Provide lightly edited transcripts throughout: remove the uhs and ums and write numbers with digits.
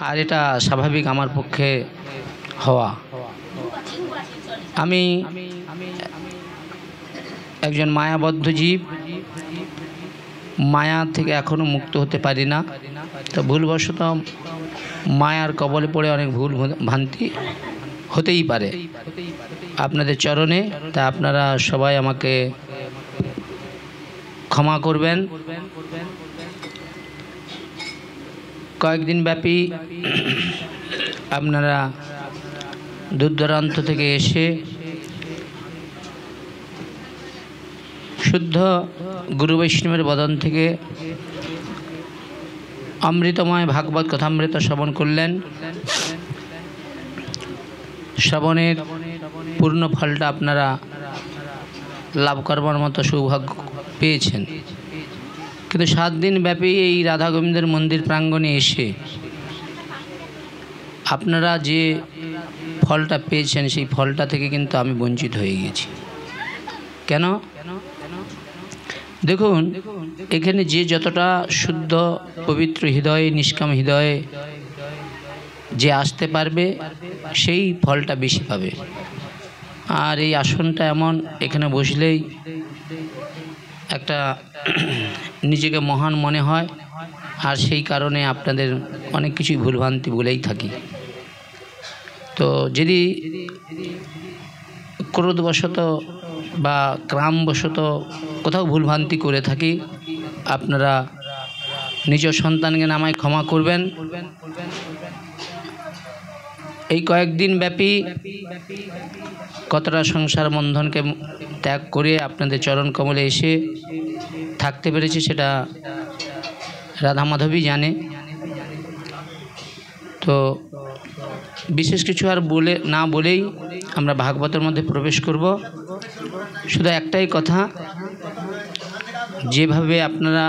আর এটা স্বাভাবিক আমার পক্ষে হওয়া। আমি একজন মায়াবদ্ধ জীব, মায়া থেকে এখনো মুক্ত হতে পারি না। তো ভুলবশত মায়ার কবলে পড়ে অনেক ভুল ভ্রান্তি হতেই পারে আপনাদের চরণে। তা আপনারা সবাই আমাকে ক্ষমা করবেন। কয়েকদিন ব্যাপী আপনারা দূর দূরান্ত থেকে এসে শুদ্ধ গুরু বৈষ্ণবের বদন থেকে অমৃতময় ভাগবত কথামৃত শ্রবণ করলেন। শ্রবণের পূর্ণ ফলটা আপনারা লাভ করবার মতো সৌভাগ্য পেয়েছেন। কিন্তু 7 দিন ব্যাপী এই রাধা গোবিন্দের মন্দির প্রাঙ্গণে এসে আপনারা যে ফলটা পেয়েছেন সেই ফলটা থেকে কিন্তু আমি বঞ্চিত হয়ে গেছি। কেন? দেখুন, এখানে যে যতটা শুদ্ধ পবিত্র হৃদয়ে, নিষ্কাম হৃদয়ে যে আসতে পারবে সেই ফলটা বেশি পাবে। আর এই আসনটা এমন, এখানে বসলেই একটা নিজেকে মহান মনে হয়। আর সেই কারণে আপনাদের অনেক কিছুই ভুলভ্রান্তি বলেই থাকি। তো যদি ক্রোধবশত বা ক্রামবশত কোথাও ভুলভ্রান্তি করে থাকি, আপনারা নিজ সন্তানকে নামায় ক্ষমা করবেন। এই কয়েকদিন ব্যাপী কতটা সংসার বন্ধনকে ত্যাগ করে আপনাদের চরণ কমলে এসে থাকতে পেরেছি সেটা রাধা মাধবী জানে। তো বিশেষ কিছু আর না বলেই আমরা ভাগবতের মধ্যে প্রবেশ করব। শুধু একটাই কথা, যেভাবে আপনারা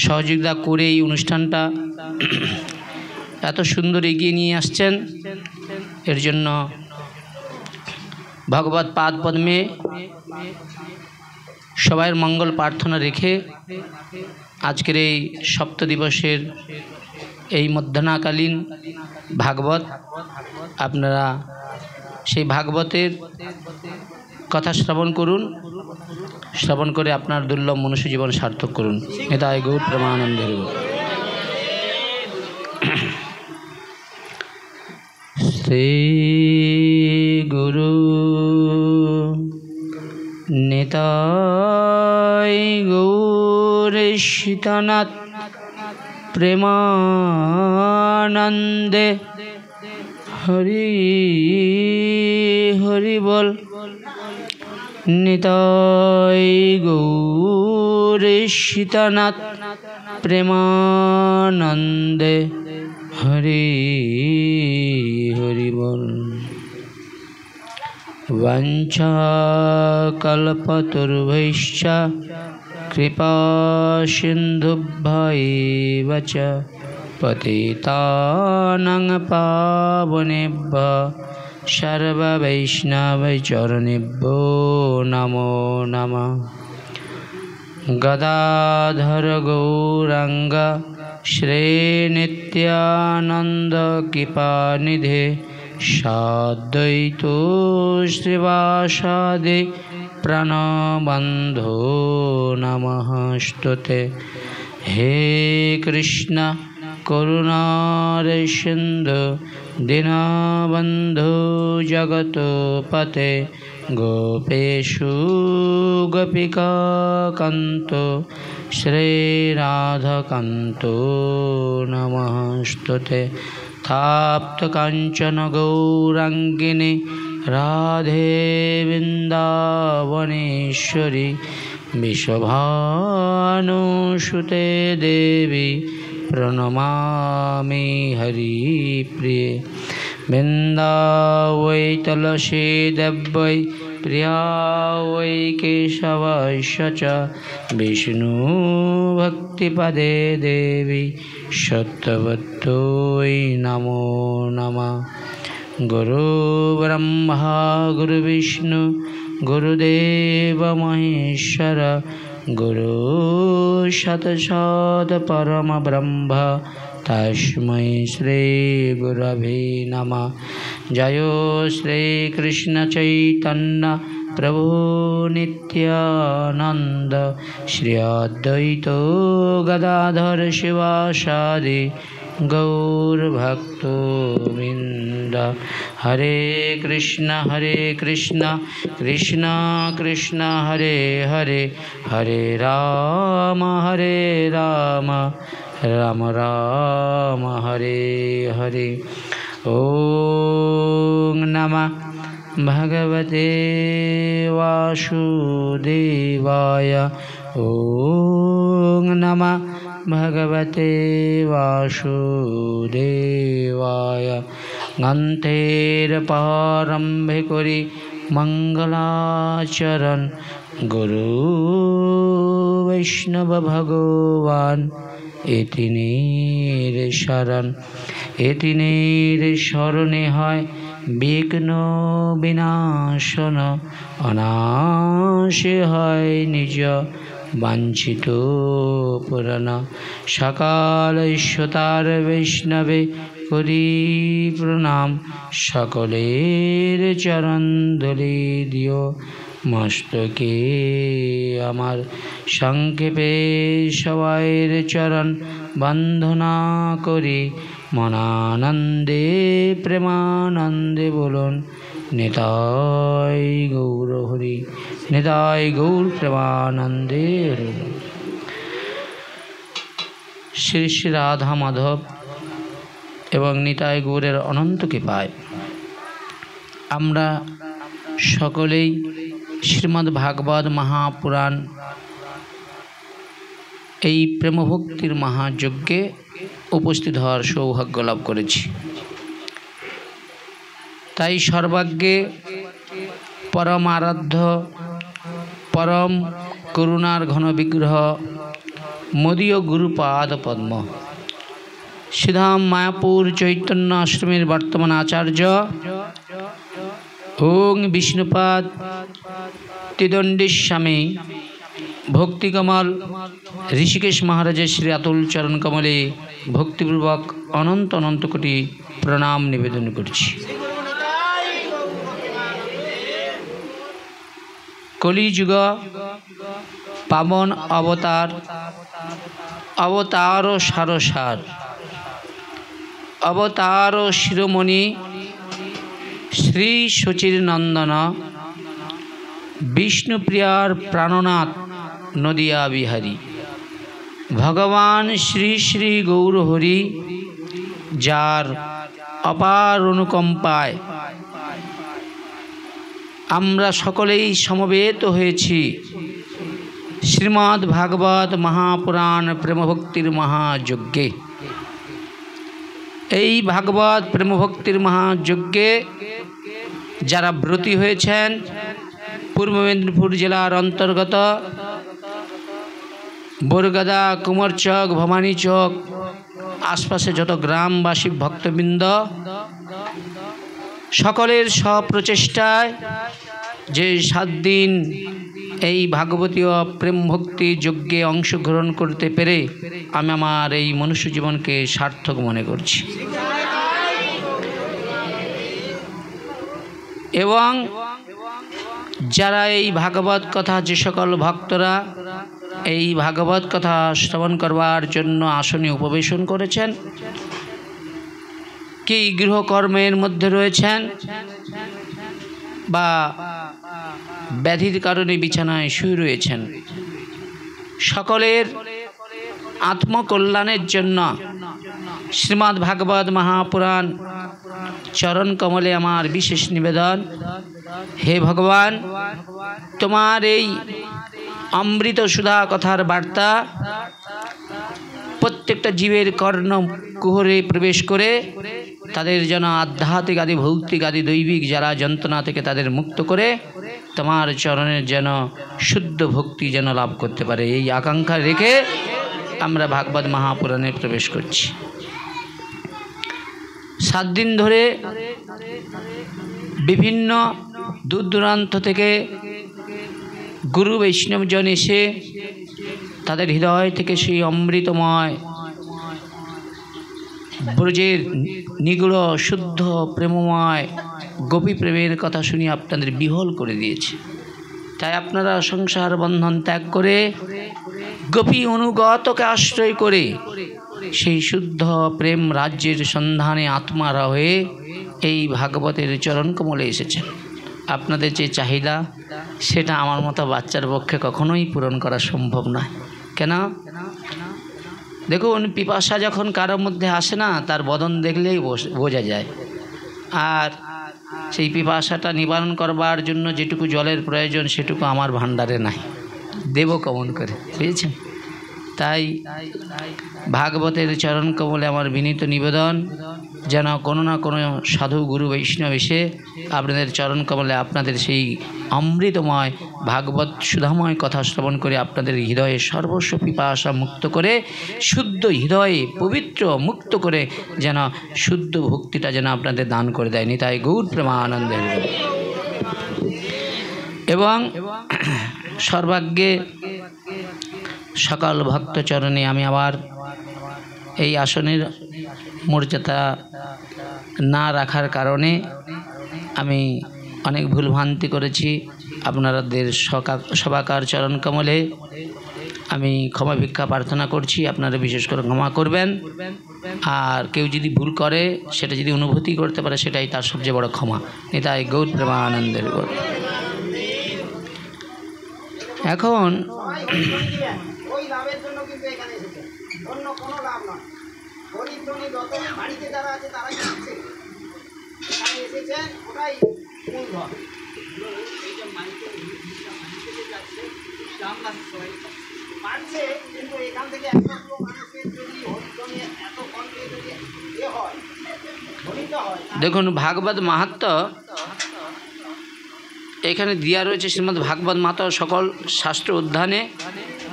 সহযোগিতা করে এই অনুষ্ঠানটা এত সুন্দর এগিয়ে নিয়ে আসছেন, এর জন্য ভগবত পাদ পদ্মে সবাইয়ের মঙ্গল প্রার্থনা রেখে আজকের এই সপ্ত দিবসের এই মধ্যাহ্নকালীন ভাগবত, আপনারা সেই ভাগবতের কথা শ্রবণ করুন। শ্রবণ করে আপনার দুর্লভ মনুষ্য জীবন সার্থক করুন। নিতাই গৌর প্রেমানন্দে। শ্রী গুরু নিতাই গৌর সীতানাথ প্রেমানন্দে। হরি হরি বল। নিতাই গৌর সীতানাথ প্রেমানন্দে। হরি হরি বল। বাঞ্ছা কল্পতরুভ্যশ্চ কৃপা সিন্ধুভ্যেব চ পতিতানাং পাবনেভ্যো সর্ববৈষ্ণবচরণেভ্যো নমো নমঃ। গদাধর গৌরাঙ্গ শ্রীনিত্যানন্দ কৃপানিধে সাদ্বৈত শ্রীবাসাদি প্রাণবন্ধো নমস্তুতে। হে কৃষ্ণ করুণার সিন্ধু দীনবন্ধু জগৎপতে। গোপেষু গোপিকা কান্ত শ্রীরাধকান্ত নমস্তুতে। তাপ্ত কাঞ্চন গৌরাঙ্গিনী রাধে বৃন্দাবনেশ্বরী। বিশ্বভানুসুতে দেবী প্রণমামি হরিপ্রিয়ে। বৃন্দাবৈ তুলসী দেব্যৈ প্রিয়া वै केशवस्य च। विष्णु भक्तिपदे देवी सत्यवत्यै नमो नमः। गुरु ब्रह्मा गुरु विष्णु गुरुदेव महेश्वर। गुरु सत परम ब्रह्म तस्मै श्री गुरवे नमः। जय श्री कृष्ण चैतन्य प्रभु नित्यानंद श्री अद्वैत गदाधर शिवासादि गौर भक्तवृंद। हरे कृष्ण कृष्ण कृष्ण हरे हरे, हरे राम राम राम हरे हरे। ओम नमः भगवते वासुदेवाय। ओम नमः भगवते वासुदेवाय। ग्रंथेर प्रारंभे करि मंगलाचरण, गुरु वैष्णव भगवान एतिनेर शरण। एतिनेर शरणे হয় বিঘ্ন বিনাশন, অনাশে হয় নিজ বাঞ্ছিত পুরাণ। সকাল ঈশ্বতার বৈষ্ণবে করি প্রণাম, সকলের চরণ ধরে দিও মস্তকে আমার। সংক্ষেপে সবাইয়ের চরণ বন্দনা করি, মনানন্দে প্রেমানন্দে বলুন নিতাই গৌর হরি, নিতাই গৌর প্রেমানন্দে হরি। শ্রী শ্রী রাধা মাধব এবং নিতাই গৌরের অনন্ত কৃপায় আমরা সকলেই শ্রীমদ্ ভাগবত মহাপুরাণ এই প্রেমভক্তির মহাযজ্ঞে উপস্থিত হওয়ার সৌভাগ্য লাভ করেছি। তাই সর্বাগ্যে পরম আরাধ্য পরম করুণার ঘন বিগ্রহ মদীয় গুরুপাদ পদ্ম শ্রীধাম মায়াপুর চৈতন্য আশ্রমের বর্তমান আচার্য ওং বিষ্ণুপাদ ত্রিদণ্ডী ভক্তিকমল ঋষিকেশ মহারাজের শ্রী আতুল চরণ কমলে ভক্তিপূর্বক অনন্ত অনন্ত কোটি প্রণাম নিবেদন করছি। কলিযুগ পাবন অবতার, অবতার সারসার, অবতার শিরোমণি শ্রী শচীর নন্দন বিষ্ণুপ্রিয়ার প্রাণনাথ নদিয়া বিহারী ভগবান শ্রী শ্রী গৌর হরি, যার অপার অনুকম্পায় আমরা সকলেই সমবেত হয়েছি শ্রীমদ্ ভাগবত মহাপুরাণ প্রেমভক্তির মহাযজ্ঞে। এই ভাগবত প্রেমভক্তির মহাযজ্ঞে যারা ব্রতী হয়েছেন পূর্ব মেদিনীপুর জেলার অন্তর্গত বরগাদা, কুমারচক, ভবানীচক আশপাশে যত গ্রামবাসী ভক্তবৃন্দ সকলের সপ্রচেষ্টায় যে 7 দিন এই ভাগবতীয় প্রেম ভক্তি যজ্ঞে অংশগ্রহণ করতে পেরে আমি আমার এই মনুষ্য জীবনকে সার্থক মনে করছি। এবং যারা এই ভাগবত কথা, যে সকল ভক্তরা এই ভাগবত কথা শ্রবণ করবার জন্য আসনে উপবেশন করেছেন, কি গৃহকর্মের মধ্যে রয়েছেন বা ব্যাধির কারণে বিছানায় শুয়ে রয়েছেন, সকলের আত্মকল্যাণের জন্য শ্রীমদ্ ভাগবত মহাপুরাণ চরণ কমলে আমার বিশেষ নিবেদন। হে ভগবান, তোমার এই অমৃত সুধা কথার বার্তা প্রত্যেকটা জীবের কর্ণ কুহরে প্রবেশ করে তাদের যেন আধ্যাত্মিক আদি ভৌতিক আদি দৈবিক যারা যন্ত্রণা থেকে তাদের মুক্ত করে তোমার চরণের যেন শুদ্ধ ভক্তি যেন লাভ করতে পারে, এই আকাঙ্ক্ষা রেখে আমরা ভাগবত মহাপুরাণে প্রবেশ করছি। 7 দিন ধরে বিভিন্ন দূর দূরান্ত থেকে গুরু বৈষ্ণবজন এসে তাদের হৃদয় থেকে সেই অমৃতময় ব্রজের নিগুড় শুদ্ধ প্রেমময় গোপী প্রেমের কথা শুনি আপনাদের বিহ্বল করে দিয়েছে। তাই আপনারা সংসার বন্ধন ত্যাগ করে গোপী অনুগতকে আশ্রয় করে সেই শুদ্ধ প্রেম রাজ্যের সন্ধানে আত্মারা হয়ে এই ভাগবতের চরণ কমলে এসেছেন। আপনাদের যে চাহিদা সেটা আমার মতো বাচ্চার পক্ষে কখনোই পূরণ করা সম্ভব নয়। কেন? দেখুন, পিপাসা যখন কারোর মধ্যে আসে না, তার বদন দেখলেই বোঝা যায়। আর সেই পিপাসাটা নিবারণ করবার জন্য যেটুকু জলের প্রয়োজন সেটুকু আমার ভাণ্ডারে নাই, দেব কেমন করে, বুঝেছেন? তাই ভাগবতের চরণ কমলে আমার বিনীত নিবেদন, যেন কোনো না কোনো সাধু গুরু বৈষ্ণব এসে আপনাদের চরণ কমলে আপনাদের সেই অমৃতময় ভাগবত সুধাময় কথা শ্রবণ করে আপনাদের হৃদয়ে সর্বস্ব পিপাসা মুক্ত করে, শুদ্ধ হৃদয়ে পবিত্র মুক্ত করে যেন শুদ্ধ ভক্তিটা যেন আপনাদের দান করে দেয়। নিতাই গৌর প্রেমানন্দে। এবং সর্বাগ্যে সকল ভক্তচরণে আমি আবার এই আসনের মর্যাদা না রাখার কারণে আমি অনেক ভুলভ্রান্তি করেছি। আপনাদের সবাকার চরণ কমলে আমি ক্ষমা ভিক্ষা প্রার্থনা করছি, আপনারা বিশেষ করে ক্ষমা করবেন। আর কেউ যদি ভুল করে সেটা যদি অনুভূতি করতে পারে সেটাই তার সবচেয়ে বড় ক্ষমা। নিতাই গৌর প্রেমানন্দের গৌর। এখন দেখুন, ভাগবত মাহাত্ম্য এখানে দেওয়া রয়েছে। শ্রীমদ্ ভাগবত মাহাত্ম্য সকল শাস্ত্র অধ্যয়নে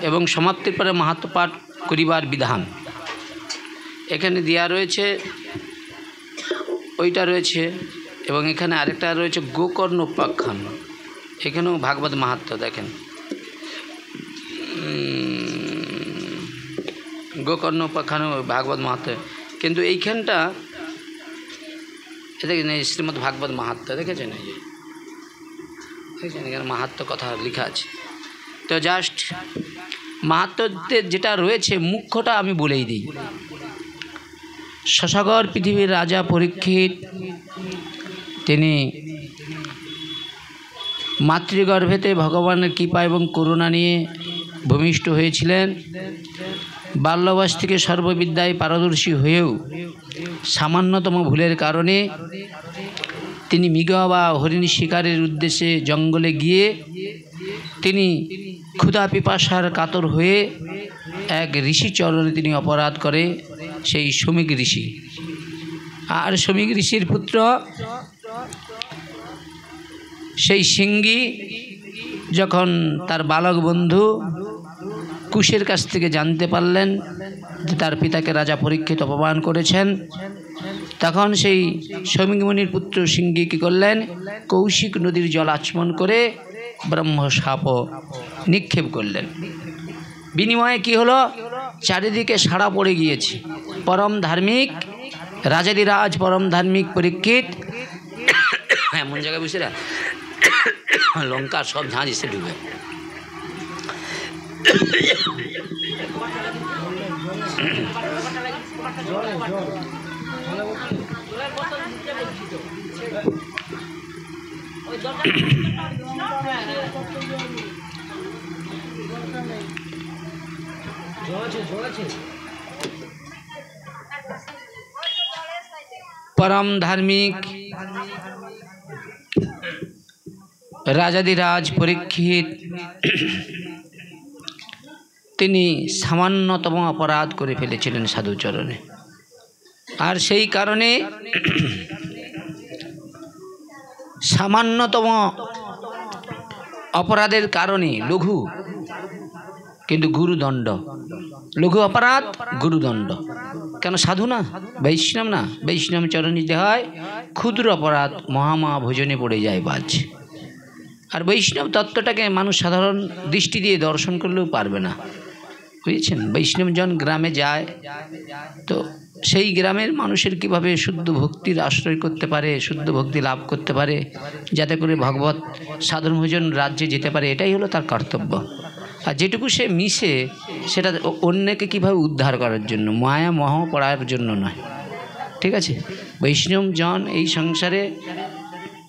এবং সমাপ্তির পরে মাহাত্ম্য পাঠ করিবার বিধান এখানে দেওয়া রয়েছে, ওইটা রয়েছে। এবং এখানে আরেকটা রয়েছে গোকর্ণ উপাখ্যান, এখানেও ভাগবত মাহাত্ম্য দেখেন, গোকর্ণ উপাখ্যানও ভাগবত মাহাত্ম্য। কিন্তু এইখানটা দেখেন এই শ্রীমদ্ ভাগবত মাহাত্ম্য দেখেছেন, এই যে দেখেছেন এখানে মাহাত্ম্য কথা লেখা আছে। তো জাস্ট মাহাত্ম্যতে যেটা রয়েছে মুখ্যটা আমি বলেই দিই। শশাগর পৃথিবীর রাজা পরীক্ষিত তিনি মাতৃগর্ভেতে ভগবানের কৃপা এবং করুণা নিয়ে ভূমিষ্ঠ হয়েছিলেন। বাল্যাবয়স থেকে সর্ববিদ্যায় পারদর্শী হয়েও সামান্যতম ভুলের কারণে তিনি মৃগা বা হরিণ শিকারের উদ্দেশ্যে জঙ্গলে গিয়ে তিনি ক্ষুধা পিপাসার কাতর হয়ে এক ঋষি চরণে তিনি অপরাধ করে, সেই শমিক ঋষি। আর শমিক ঋষির পুত্র সেই সিঙ্গি যখন তার বালক বন্ধু কুশের কাছ থেকে জানতে পারলেন যে তার পিতাকে রাজা পরীক্ষিত অপমান করেছেন, তখন সেই শমিক মুনির পুত্র সিঙ্গি কী করলেন, কৌশিক নদীর জল আচমন করে ব্রহ্মশাপ নিক্ষেপ করলেন। বিনিময়ে কি হলো, চারিদিকে সাড়া পড়ে গিয়েছে। পরম ধার্মিক রাজাদিরাজ পরম ধার্মিক পরীক্ষিত এমন জায়গায় বুঝে লঙ্কা সব ঝাঁঝ এসে ঢুকে। परम धार्मिक राजाधिराज परीक्षित তিনি সামান্যতম अपराध করে ফেলেছিলেন সাধুচরণে। আর সেই কারণে সামান্যতম अपराधের কারণে লঘু কিন্তু গুরুদণ্ড, লঘু अपराध গুরুদণ্ড। কেন সাধু না, বৈষ্ণব না, বৈষ্ণব চরণীতে হয় ক্ষুদ্র अपराध মহামা ভোজনে পড়ে যায় বাজ। আর বৈষ্ণব তত্ত্বটাকে মানুষ সাধারণ দৃষ্টি দিয়ে দর্শন করলেও পারবে না, বুঝেছেন। বৈষ্ণবজন গ্রামে যায় তো সেই গ্রামের মানুষের কিভাবে শুদ্ধ ভক্তির আশ্রয় করতে পারে, শুদ্ধ ভক্তি লাভ করতে পারে, যাতে করে ভগবত সাধন ভোজন রাজ্যে যেতে পারে, এটাই হলো তার কর্তব্য। আর যেটুকু সে মিশে সেটা অন্যকে কিভাবে উদ্ধার করার জন্য, মায়া মোহ পড়ার জন্য নয়। ঠিক আছে? বৈষ্ণব জন এই সংসারে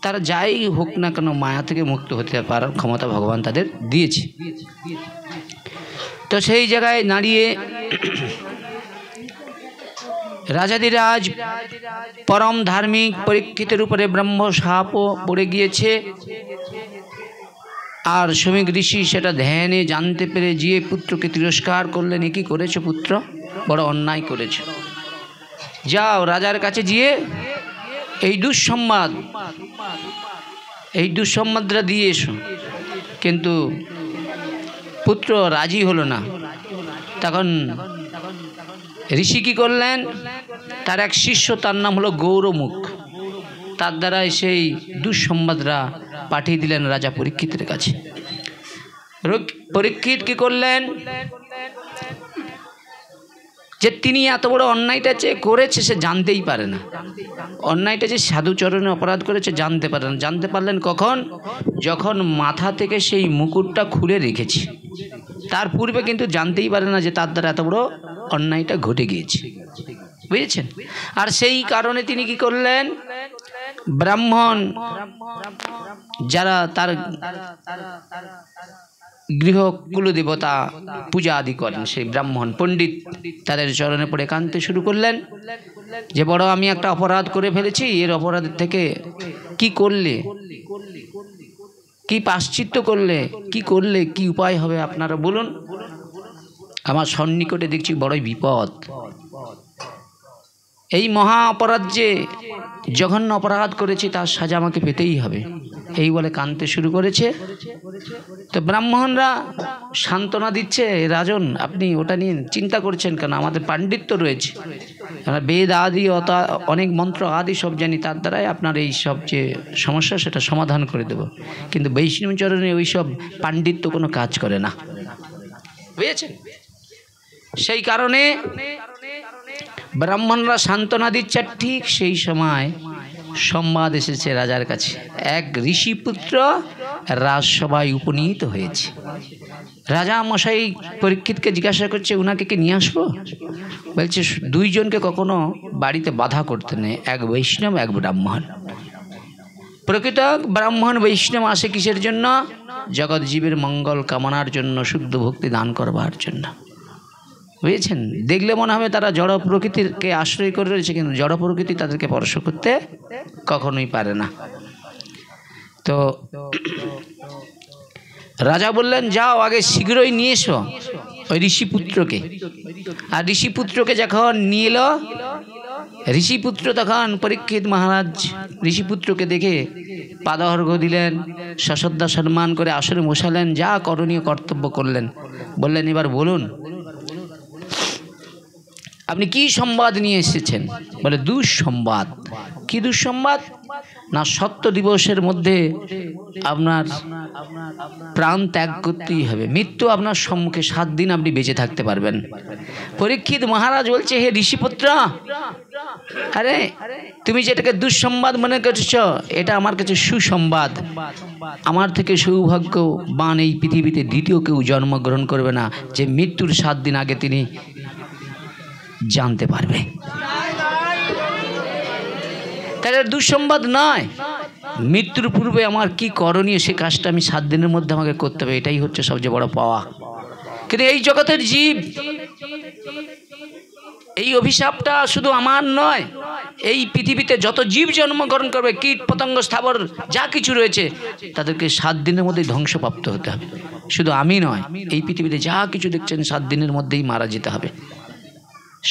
তারা যাই হোক না কেন মায়া থেকে মুক্ত হতে পারার ক্ষমতা ভগবান তাদের দিয়েছে। তো সেই জায়গায় দাঁড়িয়ে রাজাধিরাজ পরম ধার্মিক পরীক্ষিতের উপরে ব্রহ্ম শাপও পড়ে গিয়েছে। আর শ্রমিক ঋষি সেটা ধ্যানে জানতে পেরে গিয়ে পুত্রকে তিরস্কার করলেন। এ কি করেছে পুত্র, বড় অন্যায় করেছে, যাও রাজার কাছে গিয়ে এই দুঃসংবাদটা দিয়ে এসো। কিন্তু পুত্র রাজি হলো না। তখন ঋষি কি করলেন, তার এক শিষ্য, তার নাম হলো গৌরমুখ, তার দ্বারা সেই দুঃসংবাদরা পাঠিয়ে দিলেন রাজা পরীক্ষিতের কাছে। পরীক্ষিত কি করলেন, যে তিনি এত বড় অন্যায়টা যে করেছে সে জানতেই পারে না। অন্যায়টা যে সাধুচরণে অপরাধ করেছে জানতে পারে না। জানতে পারলেন কখন, যখন মাথা থেকে সেই মুকুটটা খুলে রেখেছে। তার পূর্বে কিন্তু জানতেই পারে না যে তার দ্বারা এত বড় অন্যায়টা ঘটে গিয়েছে। বুঝেছেন? আর সেই কারণে তিনি কি করলেন, ব্রাহ্মণ যারা তার গৃহ কুলদেবতা পূজা আদি করেন, সেই ব্রাহ্মণ পণ্ডিত তাদের চরণে পড়ে কাঁদতে শুরু করলেন যে বড় আমি একটা অপরাধ করে ফেলেছি, এর অপরাধ থেকে কি করলে, কি প্রায়শ্চিত্ত করলে, কি করলে কি উপায় হবে আপনারা বলুন। আমার সন্নিকটে দেখছি বড়ই বিপদ, এই মহা অপরাধ যে জঘন্য অপরাধ করেছি তার সাজা আমাকে পেতেই হবে, এই বলে কাঁদতে শুরু করেছে। তো ব্রাহ্মণরা সান্ত্বনা দিচ্ছে, রাজন আপনি ওটা নিয়ে চিন্তা করছেন কেন, আমাদের পাণ্ডিত্য রয়েছে, আমরা বেদ আদি অনেক মন্ত্র আদি সব জানি, তার দ্বারাই আপনার এই সব যে সমস্যা সেটা সমাধান করে দেব। কিন্তু বৈষ্ণব চরণে ওই সব পাণ্ডিত্য কোনো কাজ করে না। বুঝেছেন? সেই কারণে ব্রাহ্মণরা সান্ত্বনা দিচ্ছে। ঠিক সেই সময় সংবাদ এসেছে রাজার কাছে, এক ঋষিপুত্র রাজসভায় উপনীত হয়েছে। রাজা মশাই পরীক্ষিতকে জিজ্ঞাসা করছে, উনাকে কি নিয়ে আসবো? বলছে দুইজনকে কখনো বাড়িতে বাধা করতে নেই, এক বৈষ্ণব এক ব্রাহ্মণ। প্রকৃত ব্রাহ্মণ বৈষ্ণব আসে কিসের জন্য? জগৎ জীবের মঙ্গল কামনার জন্য, শুদ্ধ ভক্তি দান করবার জন্য। বুঝেছেন? দেখলে মনে হবে তারা জড় প্রকৃতিকে আশ্রয় করে রয়েছে, কিন্তু জড় প্রকৃতি তাদেরকে স্পর্শ করতে কখনোই পারে না। তো রাজা বললেন যাও আগে শীঘ্রই নিয়ে এসো ওই ঋষিপুত্রকে। আর ঋষিপুত্রকে যখন নিয়ে এলো, ঋষিপুত্র তখন পরীক্ষিত মহারাজ ঋষিপুত্রকে দেখে পাদার্ঘ্য দিলেন, সশ্রদ্ধা সম্মান করে আসরে বসালেন, যা করণীয় কর্তব্য করলেন। বললেন এবার বলুন আপনি কি সংবাদ নিয়ে এসেছেন? বলে দুঃসংবাদ। কি দুঃসংবাদ? না সত্য দিবসের মধ্যে আপনার প্রাণ ত্যাগ করতেই হবে, মৃত্যু আপনার সম্মুখে, 7 দিন আপনি বেঁচে থাকতে পারবেন। পরীক্ষিত মহারাজ বলছে হে ঋষিপুত্র, আরে তুমি যেটাকে দুঃসংবাদ মনে করছ এটা আমার কাছে সুসংবাদ। আমার থেকে সৌভাগ্যবান এই পৃথিবীতে দ্বিতীয় কেউ জন্মগ্রহণ করবে না যে মৃত্যুর 7 দিন আগে তিনি জানতে পারবে। তাহলে দুঃসংবাদ নয়, মৃত্যুর পূর্বে আমার কি করণীয় সে কাজটা আমি 7 দিনের মধ্যে আমাকে করতে হবে, এটাই হচ্ছে সবচেয়ে বড় পাওয়া। কিন্তু এই জগতের জীব, এই অভিশাপটা শুধু আমার নয়, এই পৃথিবীতে যত জীব জন্মগ্রহণ করবে, কীট পতঙ্গ স্থাবর যা কিছু রয়েছে, তাদেরকে 7 দিনের মধ্যেই ধ্বংসপ্রাপ্ত হতে হবে। শুধু আমি নয়, এই পৃথিবীতে যা কিছু দেখছেন 7 দিনের মধ্যেই মারা যেতে হবে।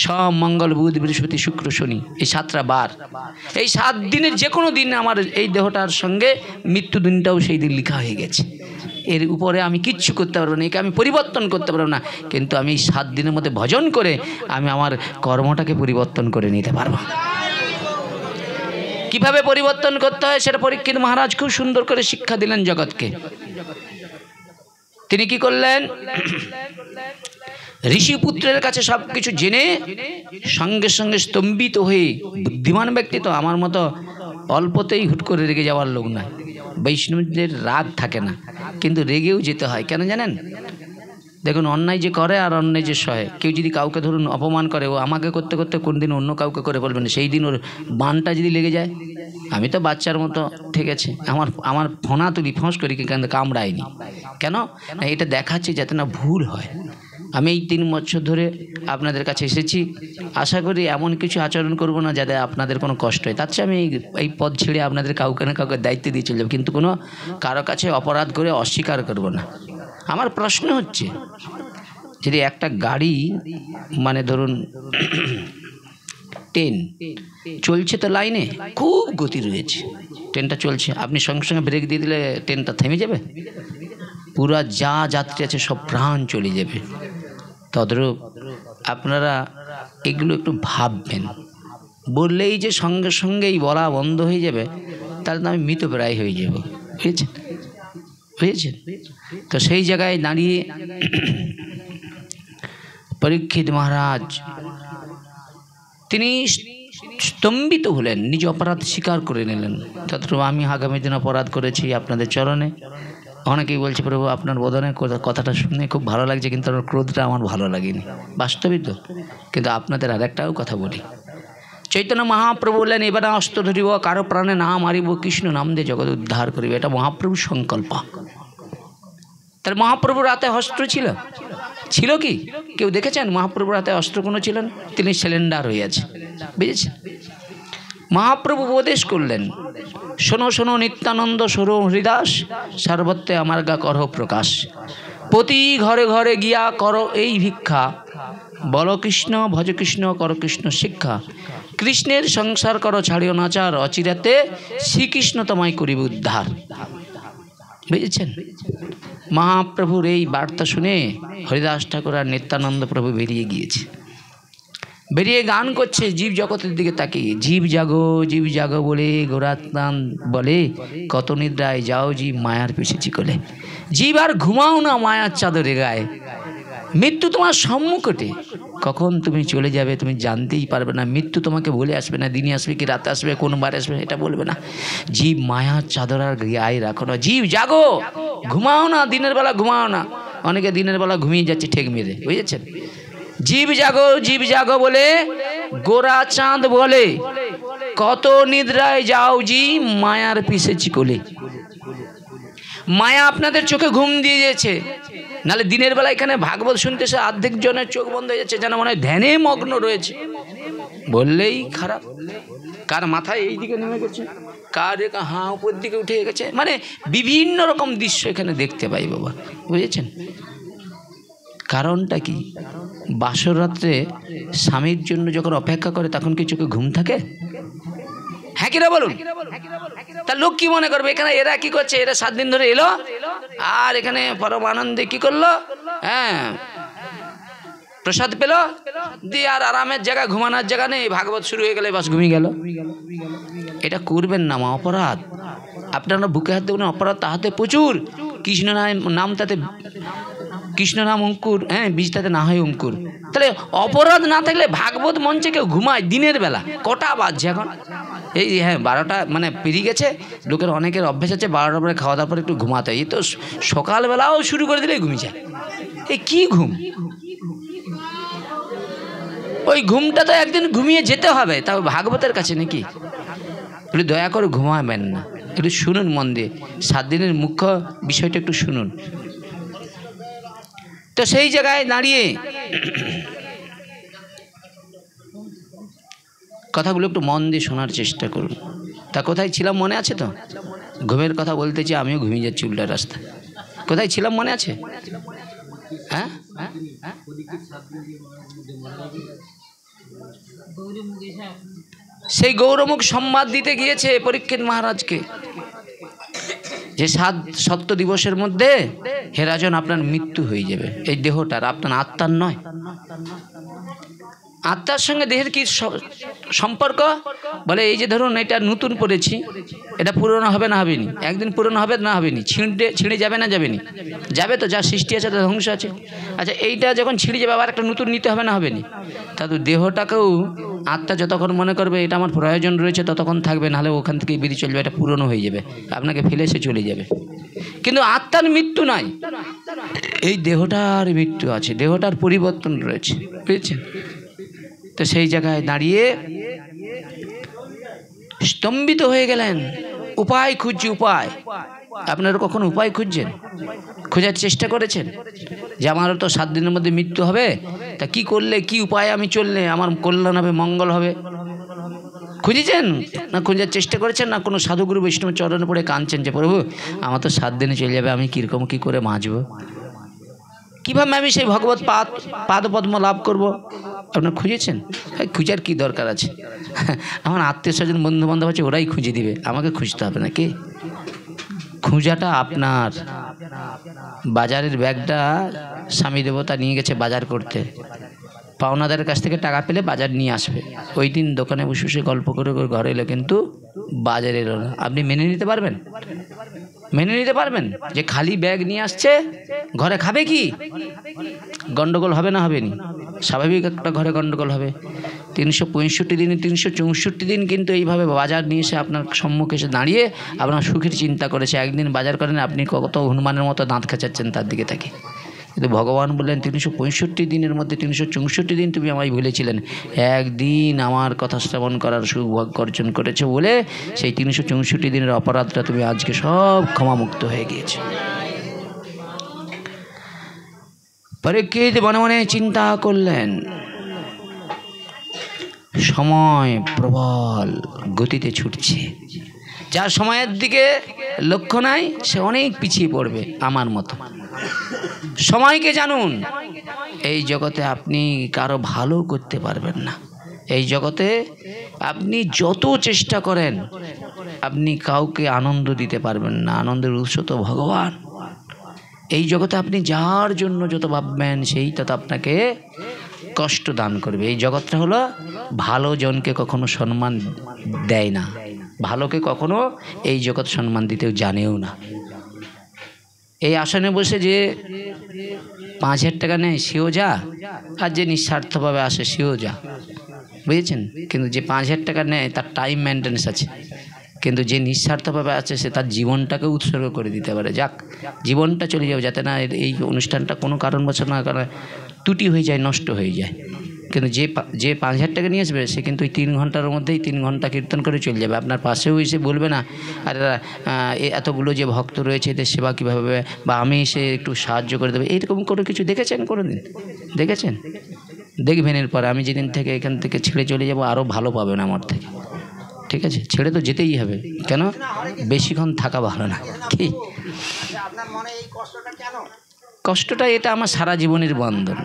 সোম মঙ্গল বুধ বৃহস্পতি শুক্র শনি, এই 7টা বার, এই 7 দিনের যে কোনো দিন আমার এই দেহটার সঙ্গে মৃত্যু দিনটাও সেই দিন লেখা হয়ে গেছে। এর উপরে আমি কিচ্ছু করতে পারবো না, একে আমি পরিবর্তন করতে পারবো না। কিন্তু আমি এই 7 দিনের মধ্যে ভজন করে আমি আমার কর্মটাকে পরিবর্তন করে নিতে পারবো। কিভাবে পরিবর্তন করতে হয় সেটা পরীক্ষিত মহারাজ খুব সুন্দর করে শিক্ষা দিলেন জগৎকে। তিনি কি করলেন? ঋষিপুত্রের কাছে সব কিছু জেনে সঙ্গে সঙ্গে স্তম্ভিত হয়ে, বুদ্ধিমান ব্যক্তি তো আমার মতো অল্পতেই হুট করে রেগে যাওয়ার লোক নয়। বৈষ্ণবদের রাগ থাকে না, কিন্তু রেগেও যেতে হয়। কেন জানেন? দেখুন, অন্যায় যে করে আর অন্যায় যে সহে, কেউ যদি কাউকে ধরুন অপমান করে, ও আমাকে করতে করতে কোন দিন অন্য কাউকে করে বলবেন, সেই দিন ওর বানটা যদি লেগে যায়, আমি তো বাচ্চার মতো ঠিক আছে, আমার ফোনা তুলি ফোঁস করি, কিন্তু কামড়ায়নি। কেন? না, এটা দেখাচ্ছি যাতে না ভুল হয়। আমি এই 3 বছর ধরে আপনাদের কাছে এসেছি, আশা করি এমন কিছু আচরণ করব না যাতে আপনাদের কোনো কষ্ট হয়। তার চেয়ে আমি এই পদ ছেড়ে আপনাদের কাউকে না কাউকে দায়িত্ব দিয়ে চলে যাব, কিন্তু কোনো কারো কাছে অপরাধ করে অস্বীকার করব না। আমার প্রশ্ন হচ্ছে, যদি একটা গাড়ি মানে ধরুন ট্রেন চলছে তো লাইনে, খুব গতি রয়েছে, ট্রেনটা চলছে, আপনি সঙ্গে সঙ্গে ব্রেক দিয়ে দিলে ট্রেনটা থেমে যাবে? পুরা যা যাত্রী আছে সব প্রাণ চলে যাবে। তদ্রূপ আপনারা এগুলো একটু ভাববেন। বললেই যে সঙ্গে সঙ্গেই বলা বন্ধ হয়ে যাবে, তাহলে তো আমি মৃতপ্রায় হয়ে যাব। বুঝেছেন? তো সেই জায়গায় দাঁড়িয়ে পরীক্ষিত মহারাজ তিনি স্তম্ভিত হলেন, নিজ অপরাধ স্বীকার করে নিলেন। তদ্রূপ আমি আগামী দিন অপরাধ করেছি আপনাদের চরণে। অনেকেই বলছে, প্রভু আপনার বোধনের কথাটা শুনে খুব ভালো লাগছে, কিন্তু আমার ক্রোধটা আমার ভালো লাগেনি। বাস্তবিক তো, কিন্তু আপনাদের আরেকটাও কথা বলি। চৈতন্য মহাপ্রভু বললেন, এবারে অস্ত্র ধরিব, কারো প্রাণে না মারিব, কৃষ্ণ নাম দিয়ে জগৎ উদ্ধার করিব। এটা মহাপ্রভুর সংকল্প। তাহলে মহাপ্রভুর হাতে অস্ত্র ছিল কি? কেউ দেখেছেন মহাপ্রভুর হাতে অস্ত্র কোনো ছিল না? তিনি সিলিন্ডার হয়ে আছে। বুঝেছেন? মহাপ্রভু উপদেশ করলেন, শোনো শোনো নিত্যানন্দ সরো হরিদাস, সর্বত্রে আমার গা করো প্রকাশ। প্রতি ঘরে ঘরে গিয়া করো এই ভিক্ষা, বল কৃষ্ণ ভজ কৃষ্ণ কর কৃষ্ণ শিক্ষা। কৃষ্ণের সংসার করো ছাড়িও নাচার, অচিরাতে শ্রীকৃষ্ণ তোমায় করিবে উদ্ধার। বুঝেছেন? মহাপ্রভুর এই বার্তা শুনে হরিদাস ঠাকুর আর নিত্যানন্দ প্রভু বেরিয়ে গিয়েছে। বেরিয়ে গান করছে জীব জগতের দিকে তাকিয়ে, জীব জাগো বলে গোরাত্মান বলে, কত নিদ্রায় যাও জীব মায়ার পিছে চিকলে। জীব আর ঘুমাও না মায়ার চাদরে গায়ে, মৃত্যু তোমার সম্মুখে, কখন তুমি চলে যাবে তুমি জানতেই পারবে না। মৃত্যু তোমাকে বলে আসবে না, দিনে আসবে কি রাতে আসবে, কোন বার আসবে, এটা বলবে না। জীব মায়ার চাদর আর গায়ে রাখো না, জীব জাগো, ঘুমাও না, দিনের বেলা ঘুমাও না। অনেকে দিনের বেলা ঘুমিয়ে যাচ্ছে ঠেক মেরে। বুঝেছেন? জীব জাগো বলে গোরা চাঁদ বলে, কত নিদ্রায় যাও জি মায়ার পিছে চিকলে। মায়া আপনাদের চোখে ঘুম দিয়ে দিয়েছে, নাহলে দিনের বেলা এখানে ভাগবত শুনতেছে অর্ধেক জনের চোখ বন্ধ হয়ে যাচ্ছে, যেন মনে হয় ধ্যানে মগ্ন রয়েছে। বললেই খারাপ। কার মাথায় এই দিকে নেমে গেছে, কার উপর দিকে উঠে গেছে, মানে বিভিন্ন রকম দৃশ্য এখানে দেখতে পাই বাবা। বুঝেছেন? কারণটা কি? বাসর রাত্রে স্বামীর জন্য যখন অপেক্ষা করে, তখন কি চোখে ঘুম থাকে? হ্যাঁ কিনা বলুন? তার লোক কি মনে করবে, এখানে এরা কি করছে, এরা 7 দিন ধরে এলো আর এখানে পরম আনন্দে কি করলো, হ্যাঁ প্রসাদ পেল, দিয়ে আর আরামের জায়গা, ঘুমানোর জায়গা নেই, ভাগবত শুরু হয়ে গেলে বাস ঘুমিয়ে গেল। এটা করবেন না, মা অপরাধ। আপনারা বুকে হাত দেবেন, অপরাধ তাহাতে প্রচুর। কৃষ্ণ নাম তাতে, কৃষ্ণ নাম অঙ্কুর, হ্যাঁ বীজ তাতে না হয় অঙ্কুর। তাহলে অপরাধ না থাকলে ভাগবত মঞ্চে কেউ ঘুমায় দিনের বেলা? কটা বাজছে এখন? এই হ্যাঁ 12টা মানে পেরিয়ে গেছে। লোকের অনেকের অভ্যেস আছে 12টার পরে খাওয়া দাওয়ার পরে একটু ঘুমাতে হয়। এই তো সকালবেলাও শুরু করে দিলে ঘুমিয়ে যায়। এই কি ঘুম? ওই ঘুমটা তো একদিন ঘুমিয়ে যেতে হবে, তাও ভাগবতের কাছে নাকি? একটু দয়া করে ঘুমাবেন না, একটু শুনুন মন দিয়ে। 7 দিনের মুখ্য বিষয়টা একটু শুনুন। তো সেই জায়গায় দাঁড়িয়ে কথাগুলো একটু মন দিয়ে শোনার চেষ্টা করুন। তা কোথায় ছিলাম মনে আছে তো? ঘুমের কথা বলতেছি, আমিও ঘুমিয়ে যাচ্ছি উল্টা রাস্তায়। কোথায় ছিলাম মনে আছে? হ্যাঁ, সেই গৌরমুখ সংবাদ দিতে গিয়েছে পরীক্ষিত মহারাজকে, যে 7 সত্য দিবসের মধ্যে হে রাজন আপনার মৃত্যু হয়ে যাবে। এই দেহটার, আপনার আত্মার নয়। আত্মার সঙ্গে দেহের কি সম্পর্ক বলে এই যে ধরুন এটা নতুন পড়েছি, এটা পুরনো হবে না হবেনি, একদিন পুরনো হবে না হবেনি, ছিঁড়ে যাবে না যাবেনি, যাবে তো, যা সৃষ্টি আছে তা ধ্বংস আছে। আচ্ছা এইটা যখন ছিঁড়ে যাবে আবার একটা নতুন নিতে হবে না হবেনি। তা তো দেহটাকেও আত্মা যতক্ষণ মনে করবে এটা আমার প্রয়োজন রয়েছে ততক্ষণ থাকবে, নাহলে ওখান থেকে বেরিয়ে চলবে, এটা পুরনো হয়ে যাবে, আপনাকে ফেলে সে চলে যাবে। কিন্তু আত্মার মৃত্যু নাই, এই দেহটার মৃত্যু আছে, দেহটার পরিবর্তন রয়েছে, বুঝেছেন? তো সেই জায়গায় দাঁড়িয়ে স্তম্ভিত হয়ে গেলেন, উপায় খুঁজছি, উপায়। আপনারা কখনো উপায় খুঁজছেন, খোঁজার চেষ্টা করেছেন যে আমারও তো 7 দিনের মধ্যে মৃত্যু হবে, তা কি করলে, কি উপায় আমি চললে আমার কল্যাণ হবে, মঙ্গল হবে? খুঁজেছেন না? খোঁজার চেষ্টা করেছেন না? কোনো সাধুগুরু বৈষ্ণব চরণে পড়ে কাঁদছেন যে প্রভু আমার তো 7 দিনে চলে যাবে, আমি কীরকম কী করে বাঁচব, কীভাবে আমি সেই ভগবত পাদপদ্ম লাভ করব? আপনার খুঁজেছেন? খুঁজার কি দরকার আছে? আমার আত্মীয় স্বজন বন্ধু বান্ধব আছে, ওরাই খুঁজে দিবে, আমাকে খুঁজতে হবে না। কি খুঁজাটা আপনার। বাজারের ব্যাগটা স্বামী দেবতা নিয়ে গেছে বাজার করতে, পাওনাদারের কাছ থেকে টাকা পেলে বাজার নিয়ে আসবে, ওই দিন দোকানে বসে বসে গল্প করে ঘরে এলো, কিন্তু বাজারে এলো না। আপনি মেনে নিতে পারবেন? মেনে নিতে পারবেন যে খালি ব্যাগ নিয়ে আসছে, ঘরে খাবে কি? গন্ডগোল হবে না হবেনি? স্বাভাবিক একটা ঘরে গন্ডগোল হবে। 365 দিনে 364 দিন কিন্তু এইভাবে বাজার নিয়ে এসে আপনার সম্মুখে এসে দাঁড়িয়ে আপনার সুখের চিন্তা করেছে। একদিন বাজার করেন, আপনি কত হনুমানের মতো দাঁত খেঁচাচ্ছেন তার দিকে তাকে। কিন্তু ভগবান বললেন 365 দিনের মধ্যে 364 দিন তুমি আমায় ভুলেছিলেন, একদিন আমার কথা শ্রবণ করার সৌভাগ্য অর্জন করেছে বলে সেই 364 দিনের অপরাধটা তুমি আজকে সব ক্ষমামুক্ত হয়ে গিয়েছে। পরীক্ষিত মনে মনে চিন্তা করলেন, সময় প্রবল গতিতে ছুটছে, যার সময়ের দিকে লক্ষ্য নাই সে অনেক পিছিয়ে পড়বে আমার মতো। সময়কে জানুন, এই জগতে আপনি কারো ভালো করতে পারবেন না। এই জগতে আপনি যত চেষ্টা করেন আপনি কাউকে আনন্দ দিতে পারবেন না, আনন্দের উৎস তো ভগবান। এই জগতে আপনি যার জন্য যত ভাববেন সেই তত আপনাকে কষ্ট দান করবে। এই জগৎটা হলো ভালো জনকে কখনো সম্মান দেয় না, ভালোকে কখনো এই জগৎ সম্মান দিতেও জানেও না। এই আসনে বসে যে 5,000 টাকা নেয় সেও যা, আর যে নিঃস্বার্থভাবে আসে সেও যা, বুঝেছেন? কিন্তু যে 5,000 টাকা নেয় তার টাইম মেনটেন্স আছে, কিন্তু যে নিঃস্বার্থভাবে আছে সে তার জীবনটাকে উৎসর্গ করে দিতে পারে। যাক, জীবনটা চলে যাবে, যাতে না এই অনুষ্ঠানটা কোনো কারণবশত না কারণে ত্রুটি হয়ে যায়, নষ্ট হয়ে যায়। কিন্তু যে 5,000 টাকা নিয়ে আসবে সে কিন্তু ওই 3 ঘন্টার মধ্যেই 3 ঘন্টা কীর্তন করে চলে যাবে। আপনার পাশেও এসে বলবে না আর এতগুলো যে ভক্ত রয়েছে এদের সেবা কীভাবে, বা আমি এসে একটু সাহায্য করে দেবো, এইরকম কোনো কিছু দেখেছেন কোনো দিন? দেখেছেন? দেখবেন এরপর আমি যেদিন থেকে এখান থেকে ছেড়ে চলে যাব আরও ভালো পাবেন আমার থেকে, ঠিক আছে? ছেড়ে তো যেতেই হবে, কেন? বেশিক্ষণ থাকা ভালো না। কি কষ্টটা? এটা আমার সারা জীবনের বন্ধন।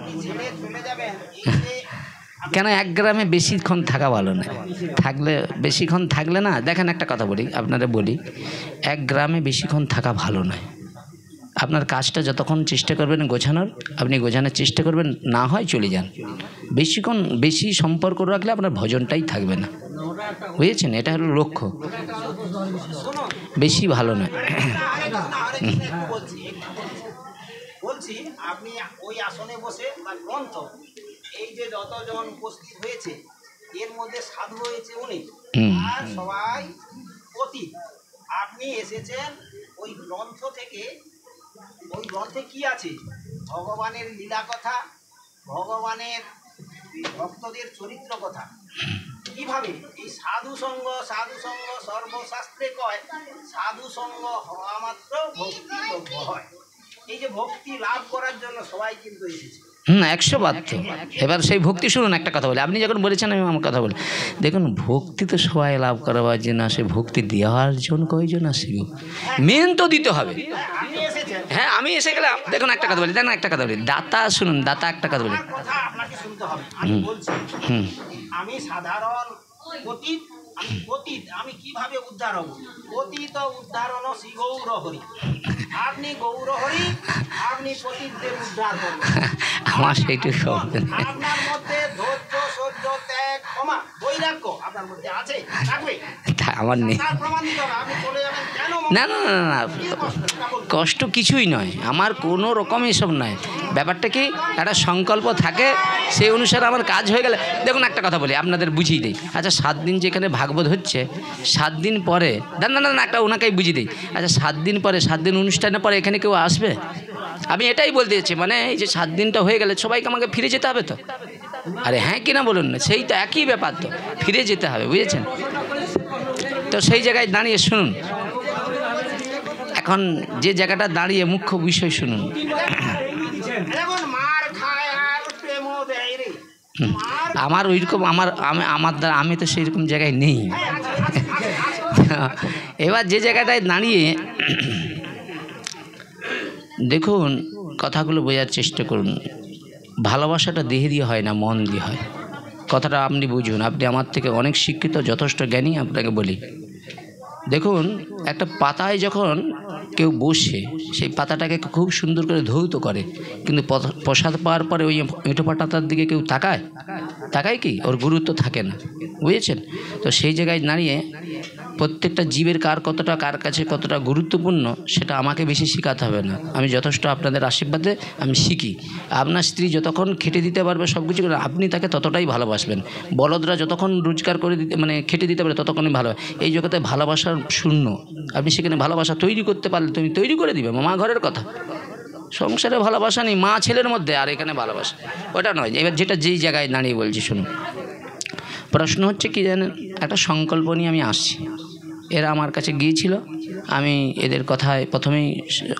কেন? 1 গ্রামে বেশিক্ষণ থাকা ভালো না, থাকলে বেশিক্ষণ থাকলে না, দেখেন একটা কথা বলি আপনারা, বলি 1 গ্রামে বেশিক্ষণ থাকা ভালো নয়। আপনার কাজটা যতক্ষণ চেষ্টা করবেন গোছানোর, আপনি গোছানোর চেষ্টা করবেন, না হয় চলে যান। বেশি সম্পর্ক রাখলে আপনার ভজনটাই থাকবে না, বুঝেছেন? এটা হলো লক্ষ্য, বেশি ভালো নয়। বলছি আপনি ওই আসনে বসে বা গ্রন্থ, এই যে যতজন উপস্থিত হয়েছে এর মধ্যে সাধু হয়েছে উনি, আর সবাই অতীত। আপনি এসেছেন ওই গ্রন্থ থেকে। ওই গ্রন্থে কি আছে? ভগবানের লীলা কথা, ভগবানের ভক্তদের চরিত্র কথা। কিভাবে এই সাধু সঙ্গ সর্বশাস্ত্রে কয় সাধু সঙ্গ হওয়া মাত্র ভক্তি লভ্য হয়। এই যে ভক্তি লাভ করার জন্য সবাই কিন্তু এসেছে। 100 বার। এবার সেই ভক্তি শুনুন, একটা কথা বলি, আপনি যখন বলেছেন আমি আমার কথা বলি, দেখুন ভক্তি তো সবাই লাভ করাবার জন্য আসে, ভক্তি দেওয়ার জন্য কয়জন আসে? মেন তো দিতে হবে। হ্যাঁ, আমি এসে গেলাম, দেখুন একটা কথা বলি, দেখুন একটা কথা বলি, দাতা শুনুন, দাতা একটা কথা বলি, আপনাকে শুনতে হবে। আমি বলছি আমি সাধারণ অতীত, আমি কিভাবে উদ্ধার হব? অতীত উদ্ধারণ শ্রী গৌর হরি। আপনি গৌর হরি, আপনি পতিতদের উদ্ধার করবেন। আমার সেইটুকু আপনার মধ্যে ধৈর্য, সহ্য, ত্যাগ, ক্ষমা বৈরাগ্য আপনার মধ্যে আছে, থাকবে, তা আমার নেই। তার প্রমাণ দিতে হবে। আপনি চলে যাবেন কেন? না না না না, কি কষ্ট সেটা বলুন। কষ্ট কিছুই নয়, আমার কোনো রকম এসব নয়। ব্যাপারটা কি, একটা সংকল্প থাকে, সেই অনুসারে আমার কাজ হয়ে গেলে। দেখুন একটা কথা বলি, আপনাদের বুঝিয়ে দিই। আচ্ছা 7 দিন যেখানে ভাগবত হচ্ছে, 7 দিন পরে, না না না একটা ওনাকেই বুঝিয়ে দিই। আচ্ছা 7 দিন পরে, 7 দিন অনুষ্ঠানের পরে এখানে কেউ আসবে? আমি এটাই বলতে চাইছি, মানে এই যে 7 দিনটা হয়ে গেলে সবাইকে আমাকে ফিরে যেতে হবে তো। আরে হ্যাঁ কি না বলুন না, সেই তো একই ব্যাপার তো, ফিরে যেতে হবে, বুঝেছেন তো। সেই জায়গায় দাঁড়িয়ে শুনুন, এখন যে জায়গাটা দাঁড়িয়ে মুখ্য বিষয় শুনুন। এখন মার খায় আর প্রেমও দেয় রে। মার আমার ওইরকম আমার দ্বারা আমি তো সেই রকম জায়গায় নেই। এবার যে জায়গাটায় দাঁড়িয়ে দেখুন, কথাগুলো বোঝার চেষ্টা করুন। ভালোবাসাটা দেহে দিয়ে হয় না, মন দিয়ে হয়। কথাটা আপনি বুঝুন, আপনি আমার থেকে অনেক শিক্ষিত, যথেষ্ট জ্ঞানী, আপনাকে বলি। দেখুন, একটা পাতায় যখন কেউ বসে, সেই পাতাটাকে খুব সুন্দর করে ধৌত করে, কিন্তু প্রসাদ পাওয়ার পরে ওই এঁটো পাতার দিকে কেউ তাকায় কি? ওর গুরুত্ব থাকে না, বুঝেছেন তো। সেই জায়গায় দাঁড়িয়ে প্রত্যেকটা জীবের কার কাছে কতটা গুরুত্বপূর্ণ, সেটা আমাকে বেশি শেখাতে হবে না। আমি যথেষ্ট আপনাদের আশীর্বাদে আমি শিখি। আপনার স্ত্রী যতক্ষণ খেটে দিতে পারবে সব কিছু করে, আপনি তাকে ততটাই ভালোবাসবেন। বলদরা যতক্ষণ রোজগার করে দিতে, মানে খেটে দিতে পারে, ততক্ষণই ভালো। এই জগতে ভালোবাসার শূন্য। আপনি সেখানে ভালোবাসা তৈরি করতে পারলে তুমি তৈরি করে দিবে। মা ঘরের কথা, সংসারে ভালোবাসা নেই, মা ছেলের মধ্যে, আর এখানে ভালোবাসা ওটা নয়। এবার যেটা যেই জায়গায় দাঁড়িয়ে বলছি শুনুন, প্রশ্ন হচ্ছে কি জানেন, একটা সংকল্প নিয়ে আমি আসছি। এরা আমার কাছে গিয়েছিল, আমি এদের কথায় প্রথমেই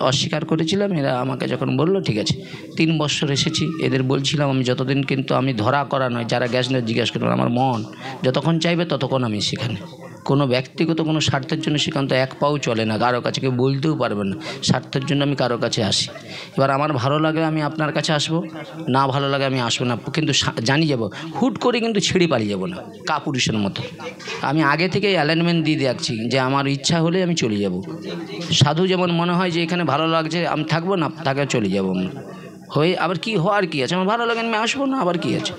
অস্বীকার করেছিলাম। এরা আমাকে যখন বললো ঠিক আছে, 3 বছর এসেছি, এদের বলছিলাম আমি যতদিন, কিন্তু আমি ধরা করা নয়, যারা গ্যাস নিয়ে জিজ্ঞাসা করবেন, আমার মন যতক্ষণ চাইবে ততক্ষণ আমি সেখানে। কোনো ব্যক্তিগত কোনো স্বার্থের জন্য সেখানে তো 1 পাও চলে না, কারো কাছে কেউ বলতেও পারবে না। স্বার্থের জন্য আমি কারো কাছে আসি। এবার আমার ভালো লাগে আমি আপনার কাছে আসবো, না ভালো লাগে আমি আসবো না, কিন্তু জানি যাব হুট করে, কিন্তু ছেড়ে পালিয়ে যাব না, কাপুরুষের মতো। আমি আগে থেকেই অ্যালাইনমেন্ট দিয়ে রাখছি যে আমার ইচ্ছা হলে আমি চলে যাব। সাধু যেমন মনে হয় যে এখানে ভালো লাগছে আমি থাকবো না, তাকে চলে যাবো আমি। হয়ে আবার কি হওয়ার কি আছে, আমার ভালো লাগে আমি আসবো না, আবার কি আছে।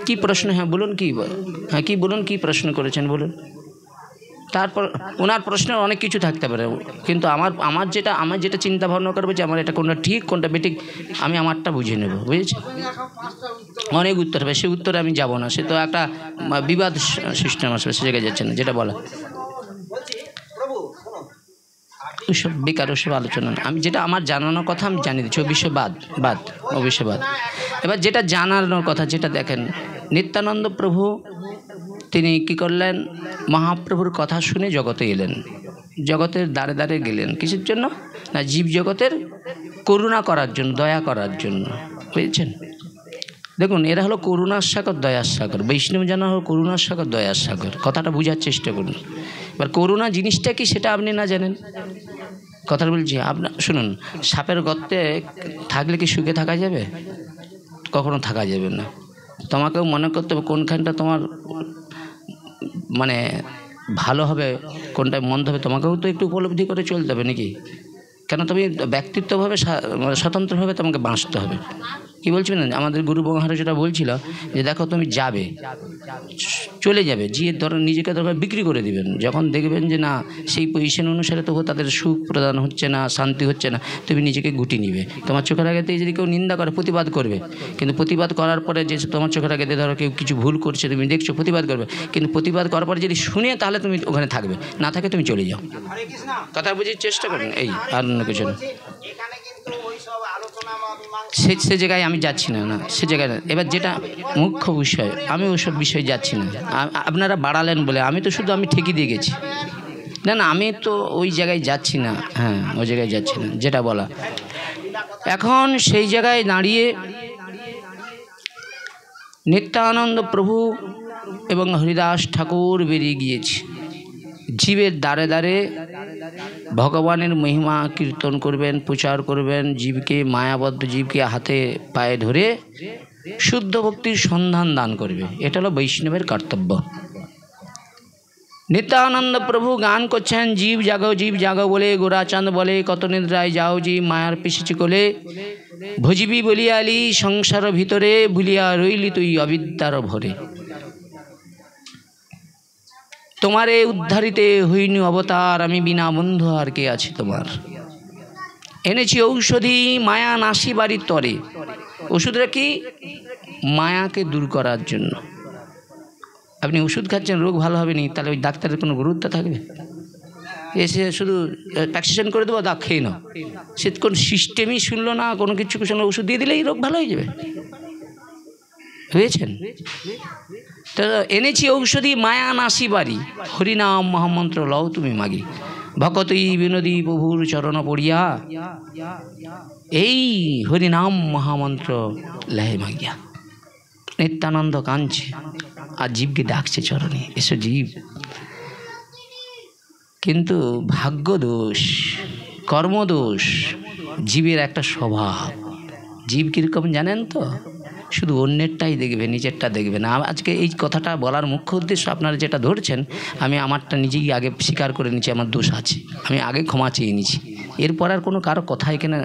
কি প্রশ্ন? হ্যাঁ বলুন, হ্যাঁ কি বলুন, কি প্রশ্ন করেছেন বলুন। তারপর ওনার প্রশ্নের অনেক কিছু থাকতে পারে, কিন্তু আমার যেটা চিন্তা ভাবনা করবো যে আমার এটা কোনটা ঠিক কোনটা বেঠিক, আমি আমারটা বুঝে নেব, বুঝেছি। অনেক উত্তর হবে, সে উত্তরে আমি যাব না, সে তো একটা বিবাদ সিস্টেম আসবে, সে জায়গায় যাচ্ছে না, যেটা বলা। বলছি প্রভু শুনুন, ওইসব বেকার, ওসব আলোচনা না। আমি যেটা আমার জানানোর কথা আমি জানিয়ে দিচ্ছি, অবশ্যই বাদ। এবার যেটা জানানোর কথা, যেটা দেখেন, নিত্যানন্দ প্রভু তিনি কি করলেন, মহাপ্রভুর কথা শুনে জগতে এলেন, জগতের দ্বারে দ্বারে গেলেন। কিসের জন্য? না, জীব জগতের করুণা করার জন্য, দয়া করার জন্য, বুঝেছেন। দেখুন, এরা হলো করুণার সাগর, দয়ার সাগর। বৈষ্ণব জানা হলো করুণার সাগর, দয়ার সাগর। কথাটা বোঝার চেষ্টা করুন। এবার করুণা জিনিসটা কি সেটা আপনি না জানেন, কথা বলছি। আপনার শুনুন, সাপের গর্তে থাকলে কি সুখে থাকা যাবে? কখনো থাকা যাবে না। তোমাকেও মনে করতে হবে কোনখানটা তোমার মানে ভালো হবে, কোনটা মন্দ হবে, তোমাকেও তো একটু উপলব্ধি করে চলতে হবে নাকি? কেন তুমি ব্যক্তিত্বভাবে স্বতন্ত্রভাবে তোমাকে বাঁচতে হবে। কি বলছি না, আমাদের গুরু মহারাজ যেটা বলছিল যে দেখো তুমি যাবে, চলে যাবে, গিয়ে ধরো নিজেকে ধরো বিক্রি করে দিবেন। যখন দেখবেন যে না সেই পজিশন অনুসারে তবু তাদের সুখ প্রদান হচ্ছে না, শান্তি হচ্ছে না, তুমি নিজেকে গুটি নিবে। তোমার চোখের আগেতেই যদি কেউ নিন্দা করে, প্রতিবাদ করবে, কিন্তু প্রতিবাদ করার পরে যে তোমার চোখের আগে ধরো কেউ কিছু ভুল করছে, তুমি দেখছো, প্রতিবাদ করবে, কিন্তু প্রতিবাদ করার পরে যদি শুনে তাহলে তুমি ওখানে থাকবে, না থাকে তুমি চলে যাও। হরে কৃষ্ণ। কথা বুঝির চেষ্টা করুন, এই আর অন্য কিছু না। বলছি, এখানে কিন্তু ওই সব আলোচনা বা মীমাংসা সে জায়গায় আমি যাচ্ছি না, সে জায়গায় না। এবার যেটা মুখ্য বিষয়, আমি ওইসব বিষয়ে যাচ্ছি না। আপনারা বাড়ালেন বলে আমি তো শুধু আমি ঠেকি দিয়ে গেছি। না আমি তো ওই জায়গায় যাচ্ছি না, হ্যাঁ ওই জায়গায় যাচ্ছি না, যেটা বলা। এখন সেই জায়গায় দাঁড়িয়ে নিত্যানন্দ প্রভু এবং হরিদাস ঠাকুর বেরিয়ে গিয়েছে, জীবের দ্বারে দ্বারে ভগবানের মহিমা কীর্তন করবেন, প্রচার করবেন, জীবকে, মায়াবদ্ধ জীবকে হাতে পায়ে ধরে শুদ্ধ ভক্তির সন্ধান দান করবে। এটা হলো বৈষ্ণবের কর্তব্য। নিত্যানন্দ প্রভু গান করছেন, জীব জাগো বলে, গোরাচাঁদ বলে, কত নিদ্রায় যাও জীব, মায়ার পিছিয়ে কোলে, ভজিবি বলিয়ালি সংসার ভিতরে, ভুলিয়া রইলি তুই অবিদ্যার ভরে। তোমারে উদ্ধারিতে হইনি অবতার, আমি বিনা বন্ধু আর কে আছে তোমার। এনেছি ঔষধি মায়া নাশি বাড়ির তরে। ওষুধটা কি? মায়াকে দূর করার জন্য। আপনি ওষুধ খাচ্ছেন, রোগ ভালো হবে নি, তাহলে ওই ডাক্তারের কোনো গুরুত্ব থাকবে? এসে শুধু প্যাকসিশন করে দেবো, দাগ খেয়ে নাও, সে কোন সিস্টেমই শুনলো না, কোনো কিছু শুনলো, ওষুধ দিয়ে দিলেই রোগ ভালো হয়ে যাবে। বুঝেছেন? তো এনেছি ঔষধি মায়া নাশি বাড়ি, হরিনাম মহামন্ত্র লও তুমি মাগি। ভকতই বিনোদী প্রভুর চরণ পড়িয়া, এই হরিনাম মহামন্ত্র লেহে মাগিয়া। নিত্যানন্দ কাঁদছে আর জীবকে ডাকছে চরণে, এসো জীব। কিন্তু ভাগ্য দোষ, কর্মদোষ, জীবের একটা স্বভাব। জীব কীরকম জানেন তো? শুধু অন্যেরটাই দেখবে, নিজেরটা দেখবে না। আজকে এই কথাটা বলার মুখ্য উদ্দেশ্য, আপনারা যেটা ধরছেন, আমি আমারটা নিজেই আগে স্বীকার করে নিচ্ছি, আমার দোষ আছে, আমি আগে ক্ষমা চেয়ে নিচ্ছি। এরপর আর কোনো কারো কথা এখানে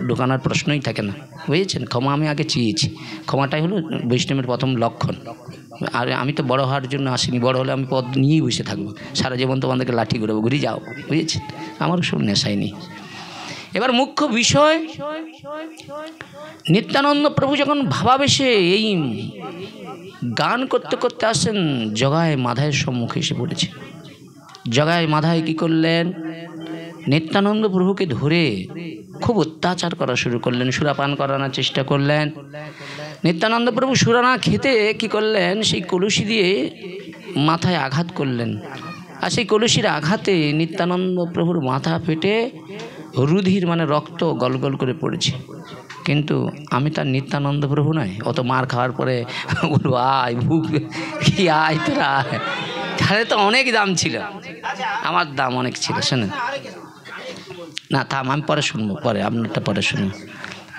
ঢোকানোর প্রশ্নই থাকে না, বুঝেছেন? ক্ষমা আমি আগে চেয়েছি। ক্ষমাটাই হলো বৈষ্ণবের প্রথম লক্ষণ। আর আমি তো বড় হওয়ার জন্য আসিনি, বড় হলে আমি পদ নিয়েই বসে থাকবো, সারা জীবন তোমাদেরকে লাঠি ঘুরাবো, ঘুরে যাও, বুঝেছেন? আমারও সব নেশাই নেই। এবার মুখ্য বিষয়, নিত্যানন্দ প্রভু যখন ভাবাবেশে এই গান করতে করতে আসেন, জগায় মাধায়ের সম্মুখে এসে পড়েছে। জগায় মাধায় কি করলেন? নিত্যানন্দ প্রভুকে ধরে খুব অত্যাচার করা শুরু করলেন, সুরাপান করানোর চেষ্টা করলেন। নিত্যানন্দ প্রভু সুরা না খেতে কি করলেন? সেই কলসি দিয়ে মাথায় আঘাত করলেন, আর সেই কলসির আঘাতে নিত্যানন্দ প্রভুর মাথা ফেটে রুধির মানে রক্ত গলগল করে পড়েছে। কিন্তু আমি তার নিত্যানন্দ প্রভু নয়, অত মার খাওয়ার পরে বলবো আয় ভুক কি আয় তোরা আয়, তাহলে তো অনেক দাম ছিল, আমার দাম অনেক ছিল। শোনেন না, থাম, আমি পরে শুনবো, পরে আপনারটা পরে শুনবো,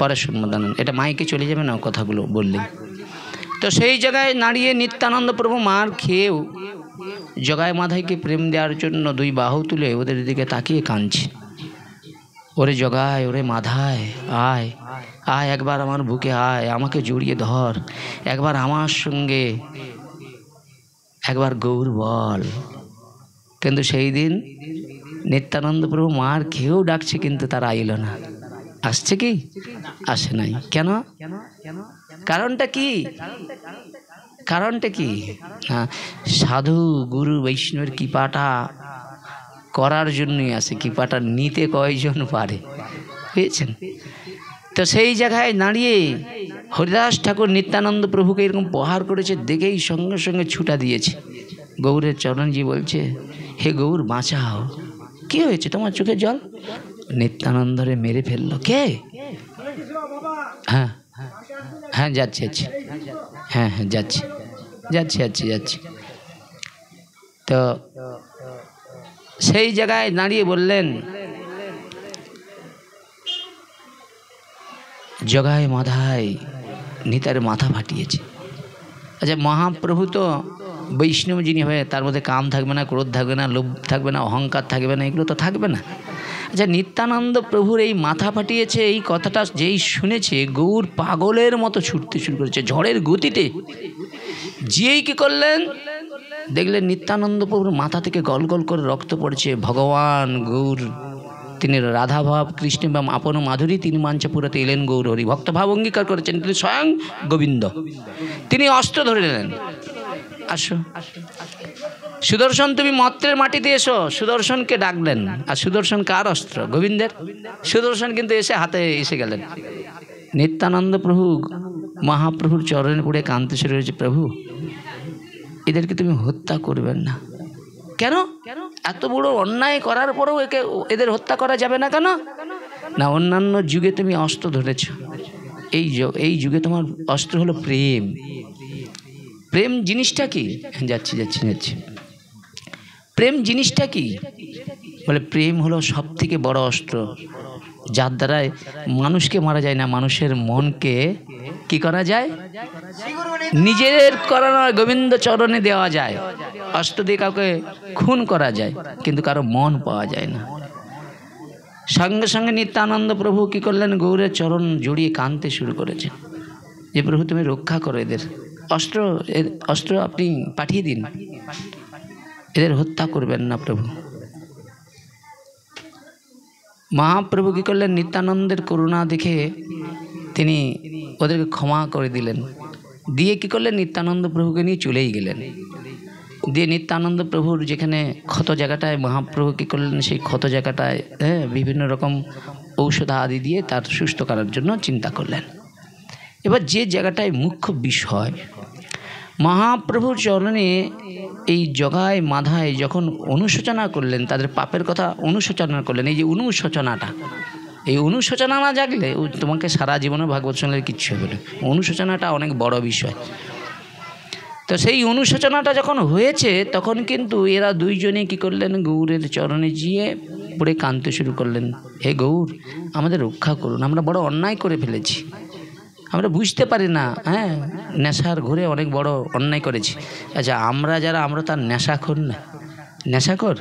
পরে শুনবো, দাঁড়ান, এটা মাইকে চলে যাবে না কথাগুলো বললেই। তো সেই জায়গায় দাঁড়িয়ে নিত্যানন্দ প্রভু মার খেয়েও জগায় মাধাইকে প্রেম দেওয়ার জন্য দুই বাহু তুলে ওদের দিকে তাকিয়ে কাঁদছে। ওরে জগায়, ওরে মাধায়, আয় আয়, একবার আমার বুকে আয়, আমাকে জড়িয়ে ধর, একবার আমার সঙ্গে একবার গৌর বল। কিন্তু সেই দিন নিত্যানন্দ প্রভু মার খেয়েও ডাকছে, কিন্তু তারা আইল না। আসছে কি? আসে নাই। কেন? কারণটা কি? কারণটা কি? হ্যাঁ, সাধু গুরু বৈষ্ণবের কৃপাটা করার জন্যই আসে, কৃপাটা নিতে কয়জন পারে, বুঝেছেন? তো সেই জায়গায় দাঁড়িয়ে হরিদাস ঠাকুর নিত্যানন্দ প্রভুকে এরকম প্রহার করেছে দেখেই সঙ্গে সঙ্গে ছুটা দিয়েছে। গৌরের চরণজি বলছে, হে গৌর বাঁচাও, কি হয়েছে তোমার চোখে জল? নিত্যানন্দরে মেরে ফেললো কে? হ্যাঁ হ্যাঁ যাচ্ছি যাচ্ছি, হ্যাঁ হ্যাঁ যাচ্ছি যাচ্ছি যাচ্ছি যাচ্ছি। তো সেই জায়গায় দাঁড়িয়ে বললেন, জগায় মাধায় নিতার মাথা ফাটিয়েছে। আচ্ছা, মহাপ্রভু তো বৈষ্ণব যিনি হয়ে, তার মধ্যে কাম থাকবে না, ক্রোধ থাকবে না, লোভ থাকবে না, অহংকার থাকবে না, এগুলো তো থাকবে না। আচ্ছা, নিত্যানন্দ প্রভুর এই মাথা ফাটিয়েছে এই কথাটা যেই শুনেছে, গৌর পাগলের মতো ছুটতে শুরু করেছে ঝড়ের গতিতে। যেই কি করলেন, দেখলেন নিত্যানন্দ প্রভুর মাথা থেকে গল গল করে রক্ত পড়ছে। ভগবান গৌর তিনি রাধাভাব কৃষ্ণ এবং আপন মাধুরী তিনি মাঞ্চপুরাতে এলেন গৌর হরি, ভক্তভাব অঙ্গীকার করেছেন, তিনি স্বয়ং গোবিন্দ। তিনি অস্ত্র ধরে নিলেন, আসো সুদর্শন, তুমি মত্রের মাটিতে এসো। সুদর্শনকে ডাকলেন, আর সুদর্শন কার অস্ত্র? গোবিন্দের। সুদর্শন কিন্তু এসে হাতে এসে গেলেন। নিত্যানন্দ প্রভু মহাপ্রভুর চরণে পড়ে কাঁদতে শুরু হয়েছে, প্রভু এদেরকে তুমি হত্যা করবেন না কেন? এত বড় অন্যায় করার পরেও এদের হত্যা করা যাবে না কেন? না, অন্যান্য যুগে তুমি অস্ত্র ধরেছ, এই যুগে তোমার অস্ত্র হলো প্রেম। প্রেম জিনিসটা কি? যাচ্ছি যাচ্ছি যাচ্ছি। প্রেম জিনিসটা কি? বলে প্রেম হলো সব থেকে বড় অস্ত্র, যার দ্বারায় মানুষকে মারা যায় না, মানুষের মনকে কি করা যায়? নিজের করা নয়, গোবিন্দ চরণে দেওয়া যায়। অস্ত্র দিয়ে কাউকে খুন করা যায়, কিন্তু কারো মন পাওয়া যায় না। সঙ্গে সঙ্গে নিত্যানন্দ প্রভু কি করলেন? গৌরের চরণ জড়িয়ে কাঁদতে শুরু করেছেন যে প্রভু তুমি রক্ষা করো এদের, অস্ত্র আপনি পাঠিয়ে দিন। এদের হত্যা করবেন না প্রভু। মহাপ্রভু কী করলেন, নিত্যানন্দের করুণা দেখে তিনি ওদেরকে ক্ষমা করে দিলেন। দিয়ে কী করলেন, নিত্যানন্দ প্রভুকে নিয়ে চলেই গেলেন। দিয়ে নিত্যানন্দ প্রভুর যেখানে ক্ষত জায়গাটায় মহাপ্রভু কী করলেন, সেই ক্ষত জায়গাটায় বিভিন্ন রকম ঔষধ আদি দিয়ে তার সুস্থ করার জন্য চিন্তা করলেন। এবার যে জায়গাটায় মুখ্য বিষয়, মহাপ্রভুর চরণে এই জগায় মাধায় যখন অনুশোচনা করলেন, তাদের পাপের কথা অনুশোচনা করলেন, এই যে অনুশোচনাটা, এই অনুশোচনা না জাগলে তোমাকে সারা জীবনে ভাগবত শুনলে কিচ্ছু হবে না। অনুশোচনাটা অনেক বড় বিষয়। তো সেই অনুশোচনাটা যখন হয়েছে তখন কিন্তু এরা দুইজনে কী করলেন, গৌরের চরণে গিয়ে পড়ে কাঁদতে শুরু করলেন, হে গৌর, আমাদের রক্ষা করুন, আমরা বড় অন্যায় করে ফেলেছি, আমরা বুঝতে পারি না, নেশার ঘুরে অনেক বড় অন্যায় করেছি। আচ্ছা, আমরা তার নেশাখোর না, নেশাখোর?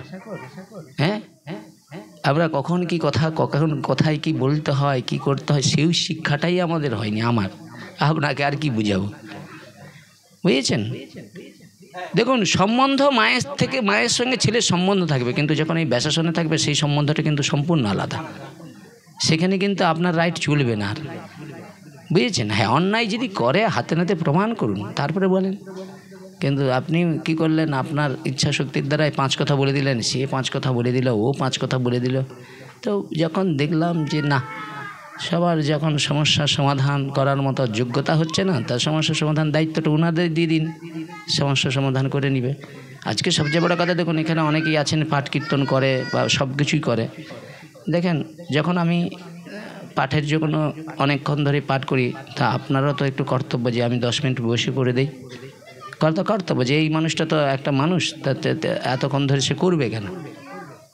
আমরা কখন কি কথা, কখন কোথায় কি বলতে হয়, কি করতে হয়, সেই শিক্ষাটাই আমাদের হয়নি। আপনাকে আর কি বুঝাবো, বুঝেছেন? দেখুন, সম্বন্ধ মায়ের সঙ্গে ছেলের সম্বন্ধ থাকবে, কিন্তু যখন এই ব্যাসাসনে থাকবে সেই সম্বন্ধটা কিন্তু সম্পূর্ণ আলাদা। সেখানে কিন্তু আপনার রাইট চলবে না আর, বুঝেছেন? হ্যাঁ, অন্যায় যদি করে হাতে নাতে প্রমাণ করুন, তারপরে বলেন। কিন্তু আপনি কি করলেন, আপনার ইচ্ছা শক্তির দ্বারাই 5 কথা বলে দিলেন, সে 5 কথা বলে দিল, ও 5 কথা বলে দিল। তো যখন দেখলাম যে না, সবার যখন সমস্যার সমাধান করার মতো যোগ্যতা হচ্ছে না, তার সমস্যার সমাধান দায়িত্বটা ওনাদের দিয়ে দিন, সমস্যার সমাধান করে নিবে। আজকে সবচেয়ে বড় কথা দেখুন, এখানে অনেকেই আছেন পাঠ কীর্তন করে বা সব কিছুই করে। দেখেন, যখন আমি পাঠের জন্য অনেকক্ষণ ধরে পাঠ করি, তা আপনারও তো একটু কর্তব্য যে আমি 10 মিনিট বসে করে দিই। কর্তব্য যে এই মানুষটা তো একটা মানুষ, এতক্ষণ ধরে সে করবে কেন?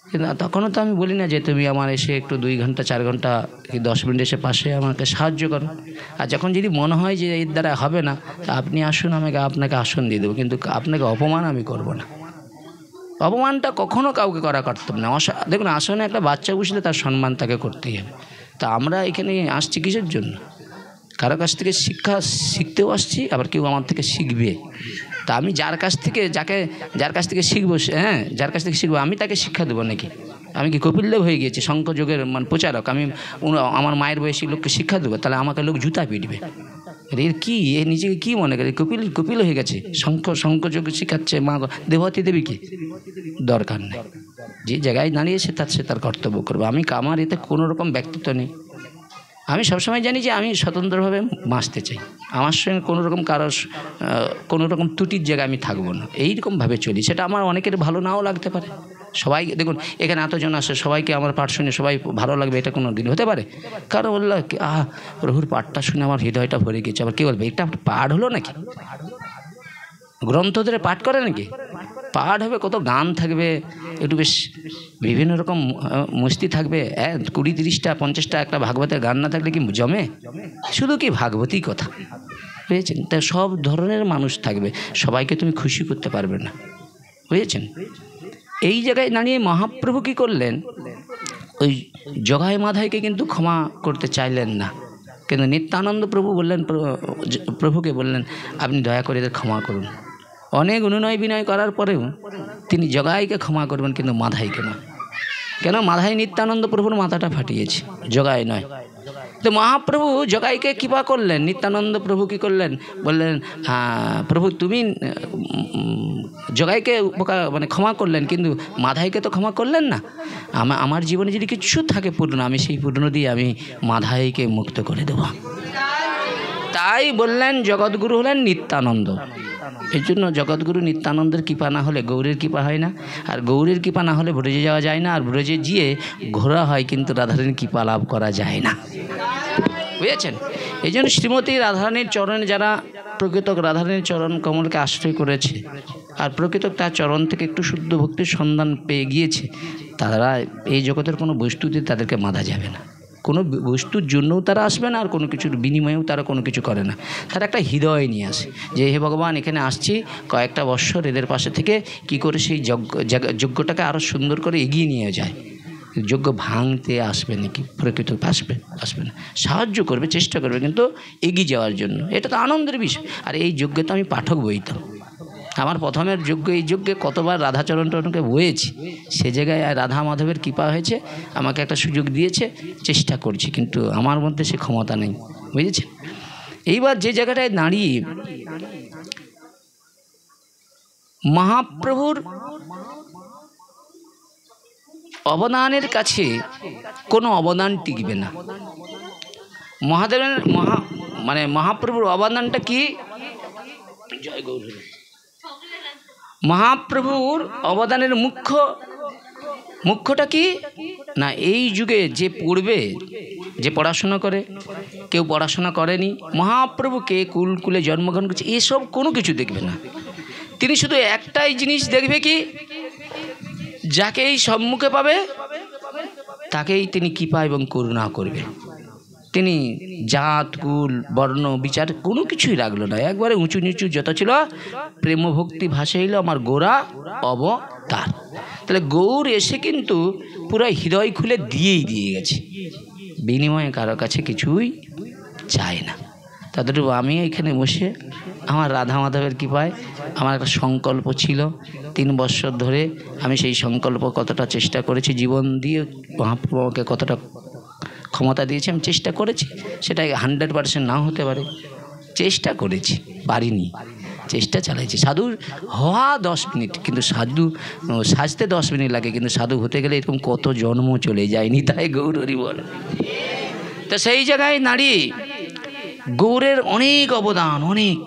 কিন্তু তখনও তো আমি বলি না যে তুমি আমার এসে একটু 2 ঘন্টা 4 ঘন্টা কি 10 মিনিট এসে পাশে আমাকে সাহায্য করো। আর যখন যদি মনে হয় যে এর দ্বারা হবে না, তা আপনি আসুন, আপনাকে আসন দিয়ে দেবো, কিন্তু আপনাকে অপমান আমি করব না। অপমানটা কখনও কাউকে করা কর্তব্য না। দেখুন, আসনে একটা বাচ্চা বসলে তার সম্মান তাকে করতেই হবে। তা আমরা এখানে আসছি কিসের জন্য? কারো কাছ থেকে শিক্ষা শিখতেও আসছি, আবার কেউ আমার থেকে শিখবে। তা আমি যার কাছ থেকে শিখবো, যার কাছ থেকে শিখবো, আমি তাকে শিক্ষা দেবো নাকি? আমি কি কপিলদেব হয়ে গিয়েছি, শঙ্করযোগের প্রচারক? আমি আমার মায়ের বয়সী লোককে শিক্ষা দেবো? তাহলে আমাকে লোক জুতা পিটবে। এর কি, এ নিজেকে কি মনে করে কপিল হয়ে গেছে, শঙ্করযোগ শিখাচ্ছে মা দেবতী দেবী? কি দরকার নেই। যে জায়গায় দাঁড়িয়েছে সে তার কর্তব্য করবে। আমার এতে কোনো রকম ব্যক্তিত্ব নেই। আমি সবসময় জানি যে আমি স্বতন্ত্রভাবে বাঁচতে চাই, আমার সঙ্গে কোনো রকম ত্রুটির জায়গায় আমি থাকবো না, এইরকমভাবে চলি। সেটা আমার অনেকের ভালো নাও লাগতে পারে। সবাই দেখুন, এখানে এতজন আসে, সবাইকে আমার পাঠ শুনে সবাই ভালো লাগবে এটা কোনো দিন হতে পারে? কারণ বললো প্রভুর পাঠটা শুনে আমার হৃদয়টা ভরে গেছে। আবার কে বলবে এটা পাঠ হলো নাকি? গ্রন্থ ধরে পাঠ করে নাকি? পাঠ হবে, কত গান থাকবে, একটু বেশ বিভিন্ন রকম মস্তি থাকবে। 20-30টা 50টা একটা ভাগবতের গান না থাকলে কি জমে? শুধু কি ভাগবতী কথা, বুঝেছেন? তা সব ধরনের মানুষ থাকবে, সবাইকে তুমি খুশি করতে পারবে না, বুঝেছেন? এই জায়গায় দাঁড়িয়ে মহাপ্রভু কী করলেন, ওই জগায় মাধায়কে কিন্তু ক্ষমা করতে চাইলেন না। কিন্তু নিত্যানন্দ প্রভুকে বললেন আপনি দয়া করে এদের ক্ষমা করুন। অনেক অনুনয় বিনয় করার পরেও তিনি জগাইকে ক্ষমা করবেন, কিন্তু মাধাইকে নয়। কেন? মাধাই নিত্যানন্দ প্রভুর মাথাটা ফাটিয়েছে, জগাই নয়। তো মহাপ্রভু জগাইকে কৃপা করলেন, নিত্যানন্দ প্রভু কী করলেন, বললেন প্রভু তুমি জগাইকে ক্ষমা করলেন, কিন্তু মাধাইকে তো ক্ষমা করলেন না। আমার জীবনে যদি কিছু থাকে পূর্ণ, আমি সেই পূর্ণ দিয়ে আমি মাধাইকে মুক্ত করে দেব। তাই বললেন জগৎগুরু হলেন নিত্যানন্দ। এই জন্য জগৎগুরু নিত্যানন্দের কৃপা না হলে গৌরের কৃপা হয় না, আর গৌরের কৃপা না হলে ব্রজে যাওয়া যায় না, আর ব্রজে গিয়ে ঘোরা হয় কিন্তু রাধারানীর কৃপা লাভ করা যায় না, বুঝেছেন? এই জন্য শ্রীমতী রাধারানীর চরণে যারা প্রকৃত রাধারানীর চরণ কমলকে আশ্রয় করেছে আর প্রকৃত তার চরণ থেকে একটু শুদ্ধ ভক্তির সন্ধান পেয়ে গিয়েছে, তারা এই জগতের কোনো বস্তুতে তাদেরকে বাঁধা যাবে না। কোনো বস্তুর জন্যও তারা আসবে না, আর কোনো কিছুর বিনিময়েও তারা কোনো কিছু করে না। তারা একটা হৃদয় নিয়ে আসে যে হে ভগবান, এখানে আসছি কয়েকটা বৎসর, এদের পাশে থেকে কি করে সেই যজ্ঞটাকে আরও সুন্দর করে এগিয়ে নিয়ে যায়। যজ্ঞ ভাঙতে আসবে নাকি? প্রকৃত আসবে না, সাহায্য করবে, চেষ্টা করবে, কিন্তু এগিয়ে যাওয়ার জন্য। এটা তো আনন্দের বিষয়। আর এই যজ্ঞে তো আমি পাঠক বইতাম, আমার প্রথমের যজ্ঞ এই যজ্ঞে কতবার রাধাচরণকে বয়েছি, সে জায়গায় রাধা মাধবের কৃপা হয়েছে, আমাকে একটা সুযোগ দিয়েছে, চেষ্টা করছি, কিন্তু আমার মধ্যে সে ক্ষমতা নেই, বুঝেছেন। এইবার যে জায়গাটায় দাঁড়িয়ে মহাপ্রভুর অবদানের কাছে কোনো অবদান টিকবে না। মহাদেবের মহাপ্রভুর অবদানটা কি? জয় গৌর। মহাপ্রভুর অবদানের মুখ্যটা কি না, এই যুগে যে পড়বে, যে পড়াশোনা করে, কেউ পড়াশোনা করেনি, মহাপ্রভুকে কুলে জন্মগ্রহণ করছে, এসব কোনো কিছু দেখবে না। তিনি শুধু একটাই জিনিস দেখবে, কি, যাকেই সম্মুখে পাবে তাকেই তিনি কৃপা এবং করুণা করবে। তিনি জাত কুল বর্ণ বিচার কোনো কিছুই রাখলো না, একবারে উঁচু নিচু যত ছিল প্রেম ভক্তি ভাসাইল আমার গোরা অবতার। তাহলে গৌর এসে কিন্তু পুরো হৃদয় খুলে দিয়ে গেছে, বিনিময়ে কারো কাছে কিছুই চায় না। তাদের আমি এখানে বসে আমার রাধা মাধবের কৃপায় আমার একটা সংকল্প ছিল, 3 বছর ধরে আমি সেই সংকল্প কতটা চেষ্টা করেছি, জীবন দিয়ে মহাপ্রভু আমাকে কতটা ক্ষমতা দিয়েছে, আমি চেষ্টা করেছি, সেটা 100% নাও হতে পারে, চেষ্টা করেছি, পারিনি, চেষ্টা চালাইছি। সাধু হওয়া 10 মিনিট, কিন্তু সাধু সাজতে 10 মিনিট লাগে, কিন্তু সাধু হতে গেলে এরকম কত জন্ম চলে যায়নি, তাই গৌর হরি বল। তো সেই জায়গায় দাঁড়িয়ে গৌরের অনেক অবদান, অনেক।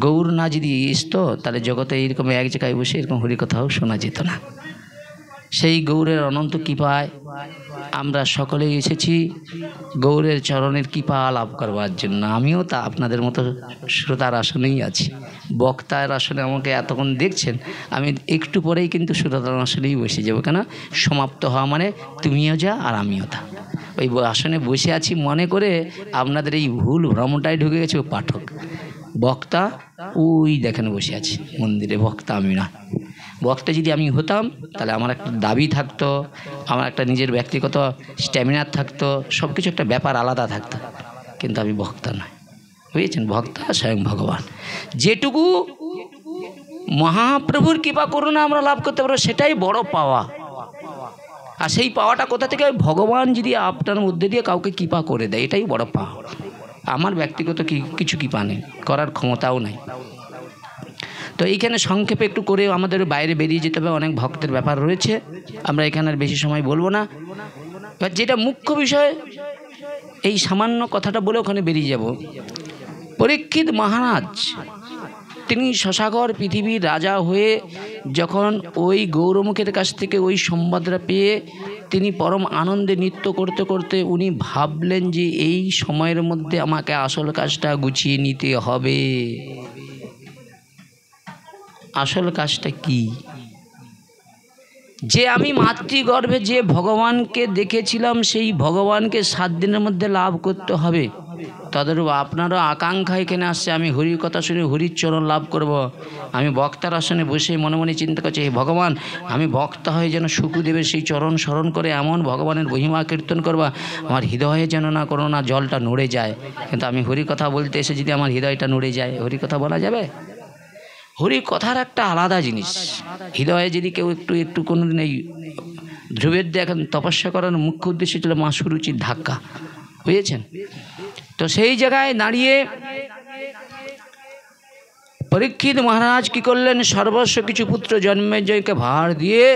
গৌর না যদি আসতো তাহলে জগতে এইরকম এক জায়গায় বসে এরকম হরিকথাও শোনা যেত না। সেই গৌরের অনন্ত কৃপায় আমরা সকলেই এসেছি গৌরের চরণের কৃপা লাভ করবার জন্য। আমিও তা আপনাদের মতো শ্রোতার আসনেই আছি, বক্তার আসনে আমাকে এতক্ষণ দেখছেন, আমি একটু পরেই কিন্তু শ্রোতার আসনেই বসে যাবো, কেন সমাপ্ত হওয়া মানে তুমিও যা আর আমিও তা। ওই আসনে বসে আছি মনে করে আপনাদের এই ভুল ভ্রমটাই ঢুকে গেছে, ও পাঠক, বক্তা ওই দেখেন বসে আছে মন্দিরে, বক্তা আমি না। বক্তা যদি আমি হতাম তাহলে আমার একটা দাবি থাকতো, আমার একটা নিজের ব্যক্তিগত স্ট্যামিনার থাকতো, সব কিছু একটা ব্যাপার আলাদা থাকতো, কিন্তু আমি বক্তা নয়, বুঝেছেন। ভক্তা স্বয়ং ভগবান। যেটুকু মহাপ্রভুর কৃপা করুণা আমরা লাভ করতে পারবো সেটাই বড় পাওয়া। আর সেই পাওয়াটা কোথা থেকে? ভগবান যদি আপনার মধ্যে দিয়ে কাউকে কৃপা করে দেয়, এটাই বড় পাওয়া। আমার ব্যক্তিগত কিছু কৃপা নেই, করার ক্ষমতাও নাই। তো এইখানে সংক্ষেপে একটু করে আমাদের বাইরে বেরিয়ে যেতে হবে, অনেক ভক্তের ব্যাপার রয়েছে, আমরা এখানে আর বেশি সময় বলবো না। এবার যেটা মুখ্য বিষয়, এই সামান্য কথাটা বলে ওখানে বেরিয়ে যাব। পরীক্ষিত মহারাজ তিনি শশাগর পৃথিবীর রাজা হয়ে যখন ওই গৌরমুখের কাছ থেকে ওই সংবাদটা পেয়ে তিনি পরম আনন্দে নৃত্য করতে করতে উনি ভাবলেন যে এই সময়ের মধ্যে আমাকে আসল কাজটা গুছিয়ে নিতে হবে। আসল কাজটা কি? যে আমি মাতৃগর্ভে যে ভগবানকে দেখেছিলাম সেই ভগবানকে 7 দিনের মধ্যে লাভ করতে হবে। তাদেরও আপনারও আকাঙ্ক্ষা এখানে আসছে, আমি হরির কথা শুনে হরির চরণ লাভ করব। আমি বক্তার আসনে বসে মনে মনে চিন্তা করছি, হে ভগবান, আমি বক্তা হয়ে যেন শুকুদেবের সেই চরণ স্মরণ করে এমন ভগবানের মহিমা কীর্তন করবা, আমার হৃদয়ে যেন না কোনো না জলটা নড়ে যায়। কিন্তু আমি হরি কথা বলতে এসে যদি আমার হৃদয়টা নড়ে যায়, হরি কথা বলা যাবে? হরি কথার একটা আলাদা জিনিস। হৃদয়ে যদি কেউ একটু কোনোদিন এই ধ্রুবের দেখেন তপস্যা করার মুখ্য উদ্দেশ্য ছিল মা সুরুচির ধাক্কা, বুঝেছেন। তো সেই জায়গায় দাঁড়িয়ে পরীক্ষিত মহারাজ কি করলেন? সর্বস্ব কিছু পুত্র জন্মেজয়কে ভার দিয়ে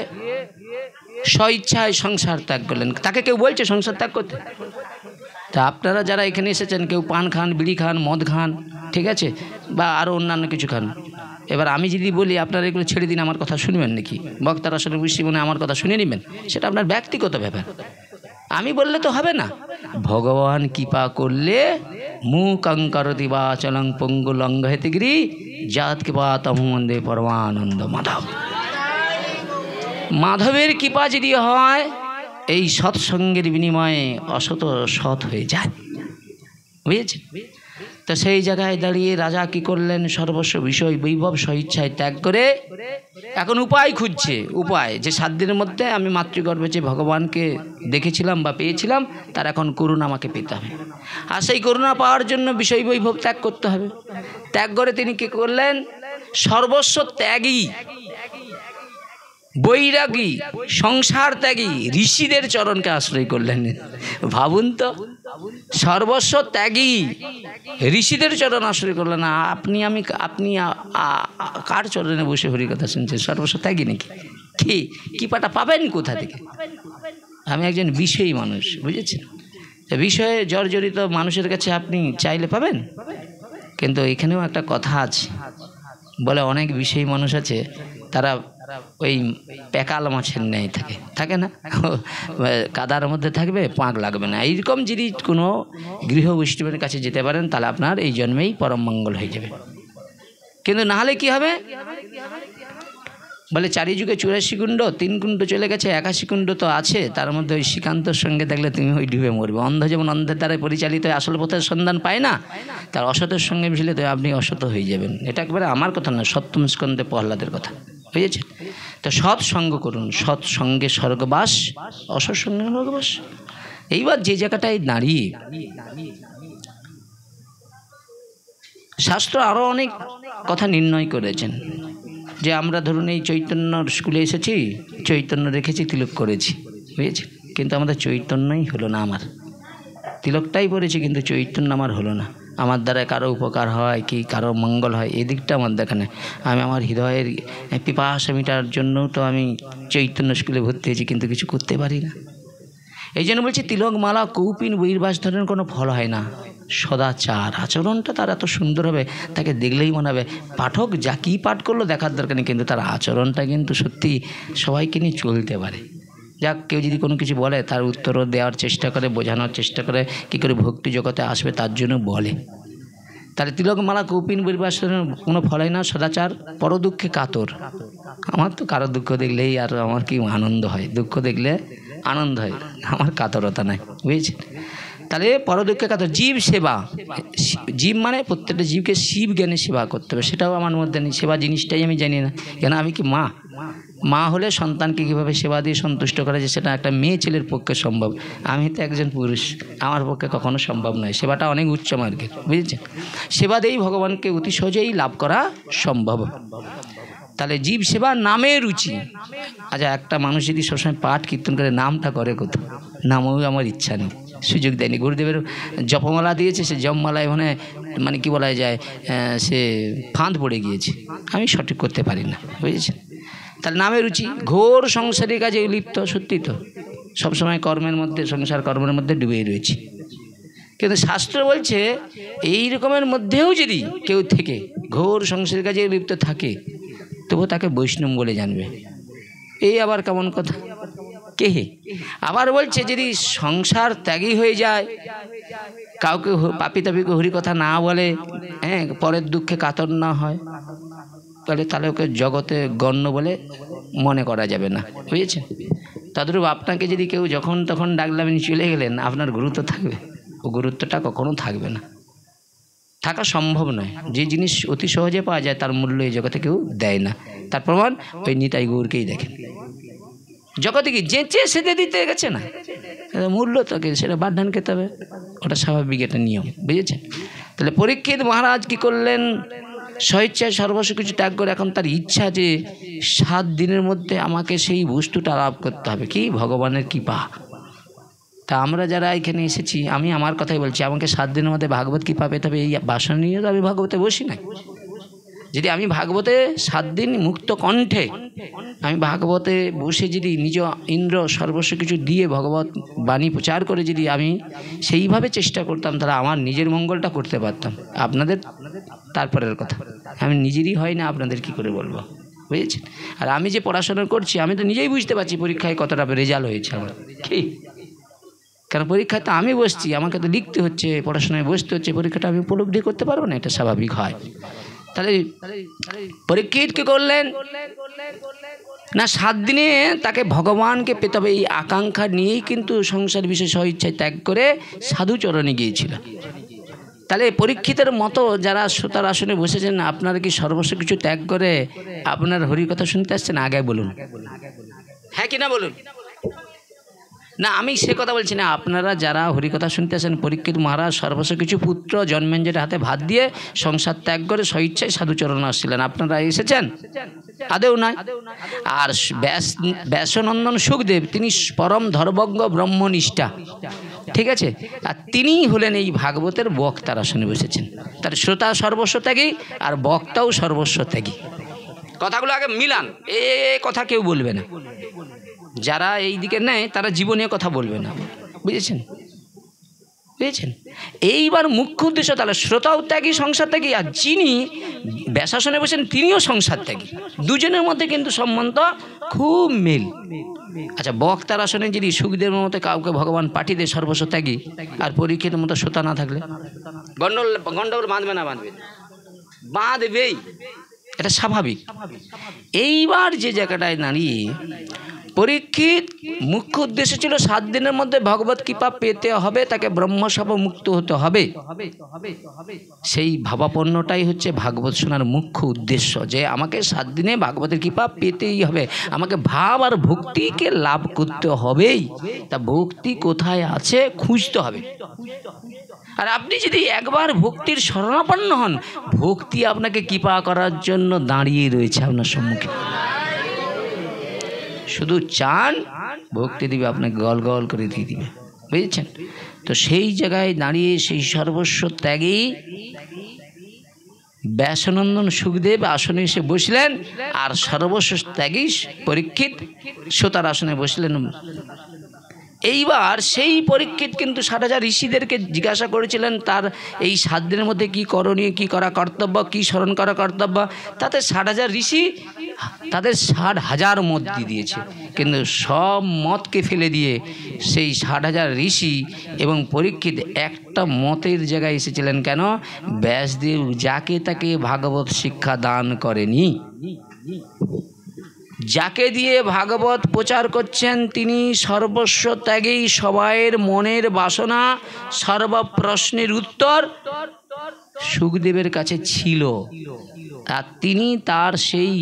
স্বইচ্ছায় সংসার ত্যাগ করলেন। তাকে কেউ বলছে সংসার ত্যাগ করতে? তা আপনারা যারা এখানে এসেছেন কেউ পান খান, বিড়ি খান, মদ খান, ঠিক আছে, বা আরও অন্যান্য কিছু খান। এবার আমি যদি বলি আপনারা এগুলো ছেড়ে দিন, আমার কথা শুনবেন নাকি? বক্তার আসলে বৃষ্টি মনে আমার কথা শুনে নেবেন, সেটা আপনার ব্যক্তিগত ব্যাপার। আমি বললে তো হবে না। ভগবান কৃপা করলে মুকঙ্করতি বাচলং পঙ্গু লঙ্ঘয়তে গিরি জাত কৃপা তমন্দে পরমানন্দ মাধব। মাধবের কৃপা যদি হয় এই সৎসঙ্গের বিনিময়ে অসৎ সৎ হয়ে যায়, বুঝেছেন। তো সেই জায়গায় দাঁড়িয়ে রাজা কি করলেন? সর্বস্ব বিষয় বৈভব স্বইচ্ছায় ত্যাগ করে এখন উপায় খুঁজছে। উপায় যে 7 দিনের মধ্যে আমি মাতৃগর্ভে যে ভগবানকে দেখেছিলাম বা পেয়েছিলাম তার এখন করুণা আমাকে পেতে হবে। আর সেই করুণা পাওয়ার জন্য বিষয় বৈভব ত্যাগ করতে হবে। ত্যাগ করে তিনি কি করলেন? সর্বস্ব ত্যাগী, বৈরাগী, সংসার ত্যাগী ঋষিদের চরণকে আশ্রয় করলেন। ভাবুন তো, সর্বস্ব ত্যাগী ঋষিদের চরণ আশ্রয় করলেন। আপনি কার চরণে বসে হরি কথা শুনছেন? সর্বস্ব ত্যাগী নাকি? কি পাটা পাবেন কোথা থেকে? আমি একজন বিষয়ী মানুষ, বুঝেছেন? বিষয়ে জর্জরিত মানুষের কাছে আপনি চাইলে পাবেন। কিন্তু এখানেও একটা কথা আছে, বলে অনেক বিষয়ী মানুষ আছে, তারা ওই প্যাকাল মাছের ন্যায় থাকে না, কাদার মধ্যে থাকবে, পাঁক লাগবে না। এইরকম যদি কোনো গৃহ বৈষ্ণবের কাছে যেতে পারেন, তাহলে আপনার এই জন্মেই পরম মঙ্গল হয়ে যাবে। কিন্তু নাহলে কি হবে? বলে চারিযুগে 84 কুণ্ড, 3 কুণ্ড চলে গেছে, 81 কুণ্ড তো আছে, তার মধ্যে ওই শ্রীকান্তর সঙ্গে দেখলে তুমি ওই ডুবে মরবে। অন্ধ যেমন অন্ধের দ্বারা পরিচালিত হয়ে আসল পথের সন্ধান পায় না, তার অসতের সঙ্গে মিশলে তো আপনি অসত হয়ে যাবেন। এটা একবারে আমার কথা না, সপ্তম স্কন্ধে প্রহ্লাদের কথা, বুঝেছে? তো সৎসঙ্গ করুন, সৎসঙ্গে স্বর্গবাস, অসৎসঙ্গে নরকবাস। এইবার যে জায়গাটায় দাঁড়িয়ে শাস্ত্র আরও অনেক কথা নির্ণয় করেছেন, যে আমরা ধরুন এই চৈতন্য স্কুলে এসেছি, চৈতন্য রেখেছি, তিলক করেছি, বুঝেছি, কিন্তু আমাদের চৈতন্যই হলো না। আমার তিলকটাই পড়েছি, কিন্তু চৈতন্য আমার হলো না। আমার দ্বারা কারো উপকার হয় কি কারো মঙ্গল হয়, এই দিকটা আমার দেখা নেই। আমি আমার হৃদয়ের পিপাসা মেটার জন্য তো আমি চৈতন্য স্কুলে ভর্তি হয়েছি, কিন্তু কিছু করতে পারি না। এই জন্য বলছি, তিলক মালা কৌপিন বহির্বাস ধরনের কোনো ফল হয় না। সদাচার আচরণটা তার এত সুন্দর হবে, তাকে দেখলেই মনে হবে পাঠক যা কী পাঠ করলো দেখার দরকার নেই, কিন্তু তার আচরণটা কিন্তু সত্যি সবাইকে নিয়ে চলতে পারে। যাক, কেউ যদি কোনো কিছু বলে তার উত্তরও দেওয়ার চেষ্টা করে, বোঝানোর চেষ্টা করে, কী করে ভক্তি জগতে আসবে তার জন্য বলে। তাহলে তিলক মালা কৌপিন বহির্বাস কোনো ফল হয় না। সদাচার, পরদুঃখে কাতর। আমার তো কারো দুঃখ দেখলেই আর আমার কি আনন্দ হয়, দুঃখ দেখলে আনন্দ হয়, আমার কাতরতা নাই, বুঝেছেন? তাহলে পরদুঃখে কাতর। জীব সেবা, জীব মানে প্রত্যেকটা জীবকে শিব জ্ঞানে সেবা করতে হবে, সেটাও আমার মধ্যে নেই। সেবা জিনিসটাই আমি জানি না। কেন? আমি কি মা হলে সন্তানকে কীভাবে সেবা দিয়ে সন্তুষ্ট করা যায়, সেটা একটা মেয়ে ছেলের পক্ষে সম্ভব। আমি তো একজন পুরুষ, আমার পক্ষে কখনো সম্ভব নয়। সেবাটা অনেক উচ্চ মার্গের, বুঝেছেন? সেবা দিয়েই ভগবানকে অতি সহজেই লাভ করা সম্ভব। তাহলে জীব সেবা, নামে রুচি। আচ্ছা, একটা মানুষ যদি সবসময় পাঠ কীর্তন করে, নামটা করে কোথাও? নামও আমার ইচ্ছা নেই, সুযোগ দেয়নি। গুরুদেবের জপমালা দিয়েছে, সে জপমালায় মানে কি বলা যায়, সে ফাঁদ পড়ে গিয়েছে, আমি সঠিক করতে পারি না, বুঝেছেন? তার নামে রুচি, ঘোর সংসারের কাজে লিপ্ত। সত্যি তো, সবসময় কর্মের মধ্যে, সংসার কর্মের মধ্যে ডুবেই রয়েছি। কিন্তু শাস্ত্র বলছে এই রকমের মধ্যেও যদি কেউ থেকে ঘোর সংসারের কাজে লিপ্ত থাকে, তবু তাকে বৈষ্ণব বলে জানবে। এই আবার কেমন কথা? কে? আবার বলছে যদি সংসার ত্যাগী হয়ে যায়, কাউকে পাপি তাপিকে হরি কথা না বলে, পরের দুঃখে কাতর না হয়, তাহলে ওকে জগতে গণ্য বলে মনে করা যাবে না, বুঝেছেন? তদ্রূপ আপনাকে যদি কেউ যখন তখন ডাকলে আপনি চলে গেলেন, আপনার গুরুত্ব থাকবে? ও গুরুত্বটা কখনো থাকবে না, থাকা সম্ভব নয়। যে জিনিস অতি সহজে পাওয়া যায় তার মূল্য এই জগতে কেউ দেয় না। তার প্রমাণ ওই নিতাই গৌরকেই দেখেন, জগতে কি যেচে সেতে দিতে গেছে না, মূল্য তাকে সেটা বারধান খেতে হবে, ওটা স্বাভাবিক, এটা নিয়ম, বুঝেছেন? তাহলে পরীক্ষিত মহারাজ কি করলেন? স্বেচ্ছায় সর্বস্ব কিছু ত্যাগ করে এখন তার ইচ্ছা যে 7 দিনের মধ্যে আমাকে সেই বস্তুটা লাভ করতে হবে। কি? ভগবানের কৃপা। তা আমরা যারা এখানে এসেছি, আমি আমার কথাই বলছি, আমাকে 7 দিনের মধ্যে ভাগবত কৃপা পেতে হবে, এই বাসনা নিয়ে তো আমি ভাগবতে বসি না। যদি আমি ভাগবতে 7 দিন মুক্ত কণ্ঠে আমি ভাগবতে বসে যদি নিজ ইন্দ্র সর্বস্ব কিছু দিয়ে ভগবত বাণী প্রচার করে যদি আমি সেইভাবে চেষ্টা করতাম, তাহলে আমার নিজের মঙ্গলটা করতে পারতাম। আপনাদের তারপরের কথা, আমি নিজেরই হয় না, আপনাদের কি করে বলবো, বুঝেছেন? আর আমি যে পড়াশোনা করছি, আমি তো নিজেই বুঝতে পারছি পরীক্ষায় কতটা রেজাল্ট হয়েছে আমার। কি? কারণ পরীক্ষায় তো আমি বসছি, আমাকে তো লিখতে হচ্ছে, পড়াশোনায় বসতে হচ্ছে, পরীক্ষাটা আমি উপলব্ধি করতে পারবো না, এটা স্বাভাবিক হয়। তাহলে পরীক্ষিত কি করলেন না? 7 দিনে তাকে ভগবানকে পেতে হবে, এই আকাঙ্ক্ষা নিয়েই কিন্তু সংসার বিষয় স্বইচ্ছায় ত্যাগ করে সাধুচরণে গিয়েছিল। তাহলে পরীক্ষিতের মতো যারা শ্রোতার আসনে বসেছেন, আপনারা কি সর্বস্ব কিছু ত্যাগ করে আপনার হরি কথা শুনতে আসছেন? আগে বলুন, হ্যাঁ কিনা বলুন। না, আমি সে কথা বলছি না। আপনারা যারা হরিকথা শুনতে আসেন, পরীক্ষিত মহারাজ সর্বস্ব কিছু পুত্র জন্মেঞ্জয়ের হাতে ভাত দিয়ে সংসার ত্যাগ করে স্বইচ্ছায় সাধুচরণ আসছিলেন, আপনারা এসেছেন? আদেও নাই। আর ব্যাসনন্দন সুখদেব তিনি পরম ধর্মজ্ঞ ব্রহ্মনিষ্ঠা, ঠিক আছে? আর তিনিই হলেন এই ভাগবতের বক্তার আসনে বসেছেন। তার শ্রোতা সর্বস্ব ত্যাগী আর বক্তাও সর্বস্ব ত্যাগী। কথাগুলো আগে মিলান, এ কথা কেউ বলবে না। যারা এই দিকে নেয় তারা জীবনীয় কথা বলবে না, বুঝেছেন? বুঝেছেন? এইবার মুখ্য উদ্দেশ্য তাহলে শ্রোতাও ত্যাগী, সংসার ত্যাগী, আর যিনি ব্যাসাসনে বসেন তিনিও সংসার ত্যাগী। দুজনের মধ্যে কিন্তু সম্বন্ধ খুব মিল। আচ্ছা, বক্তার আসনে যদি সুখদেবের মতো কাউকে ভগবান পাঠিয়ে দেয় সর্বস্ব ত্যাগী, আর পরীক্ষিতের মতো শ্রোতা না থাকলে গন্ডগোল বাঁধবে না? বাঁধবেই, এটা স্বাভাবিক। এইবার যে জায়গাটায় দাঁড়িয়ে পরীক্ষিত মুখ্য উদ্দেশ্য ছিল 7 দিনের মধ্যে ভগবত কৃপা পেতে হবে, তাকে ব্রহ্মশাপ মুক্ত হতে হবে। সেই ভাবাপন্নটাই হচ্ছে ভাগবত শোনার মুখ্য উদ্দেশ্য, যে আমাকে 7 দিনে ভাগবতের কৃপা পেতেই হবে, আমাকে ভাব আর ভক্তিকে লাভ করতে হবেই। তা ভক্তি কোথায় আছে খুঁজতে হবে। আর আপনি যদি একবার ভক্তির শরণাপন্ন হন, ভক্তি আপনাকে কৃপা করার জন্য দাঁড়িয়ে রয়েছে আপনার সম্মুখে। শুধু চান, ভক্তি দিবে, আপনাকে গল গল করে দিয়ে দিবে, বুঝেছেন? তো সেই জায়গায় দাঁড়িয়ে সেই সর্বস্ব ত্যাগী ব্যাসনন্দন সুখদেব আসনে এসে বসলেন, আর সর্বস্ব ত্যাগী পরীক্ষিত শ্রোতার আসনে বসলেন। এইবার সেই পরীক্ষিত কিন্তু 60,000 ঋষিদেরকে জিজ্ঞাসা করেছিলেন তার এই 7 দিনের মধ্যে কি করণীয়, কি করা কর্তব্য, কি স্মরণ করা কর্তব্য। তাতে 60,000 ঋষি তাদের 60,000 মত দিয়ে দিয়েছে, কিন্তু সব মতকে ফেলে দিয়ে সেই 60,000 ঋষি এবং পরীক্ষিত একটা মতের জায়গায় এসেছিলেন। কেন? ব্যাসদেব যাকে তাকে ভাগবত শিক্ষা দান করেনি। যাকে দিয়ে ভাগবত প্রচার করছেন তিনি সর্বস্ব ত্যাগী, সবাইয়ের মনের বাসনা, সর্বপ্রশ্নের উত্তর সুখদেবের কাছে ছিল। আর তিনি তার সেই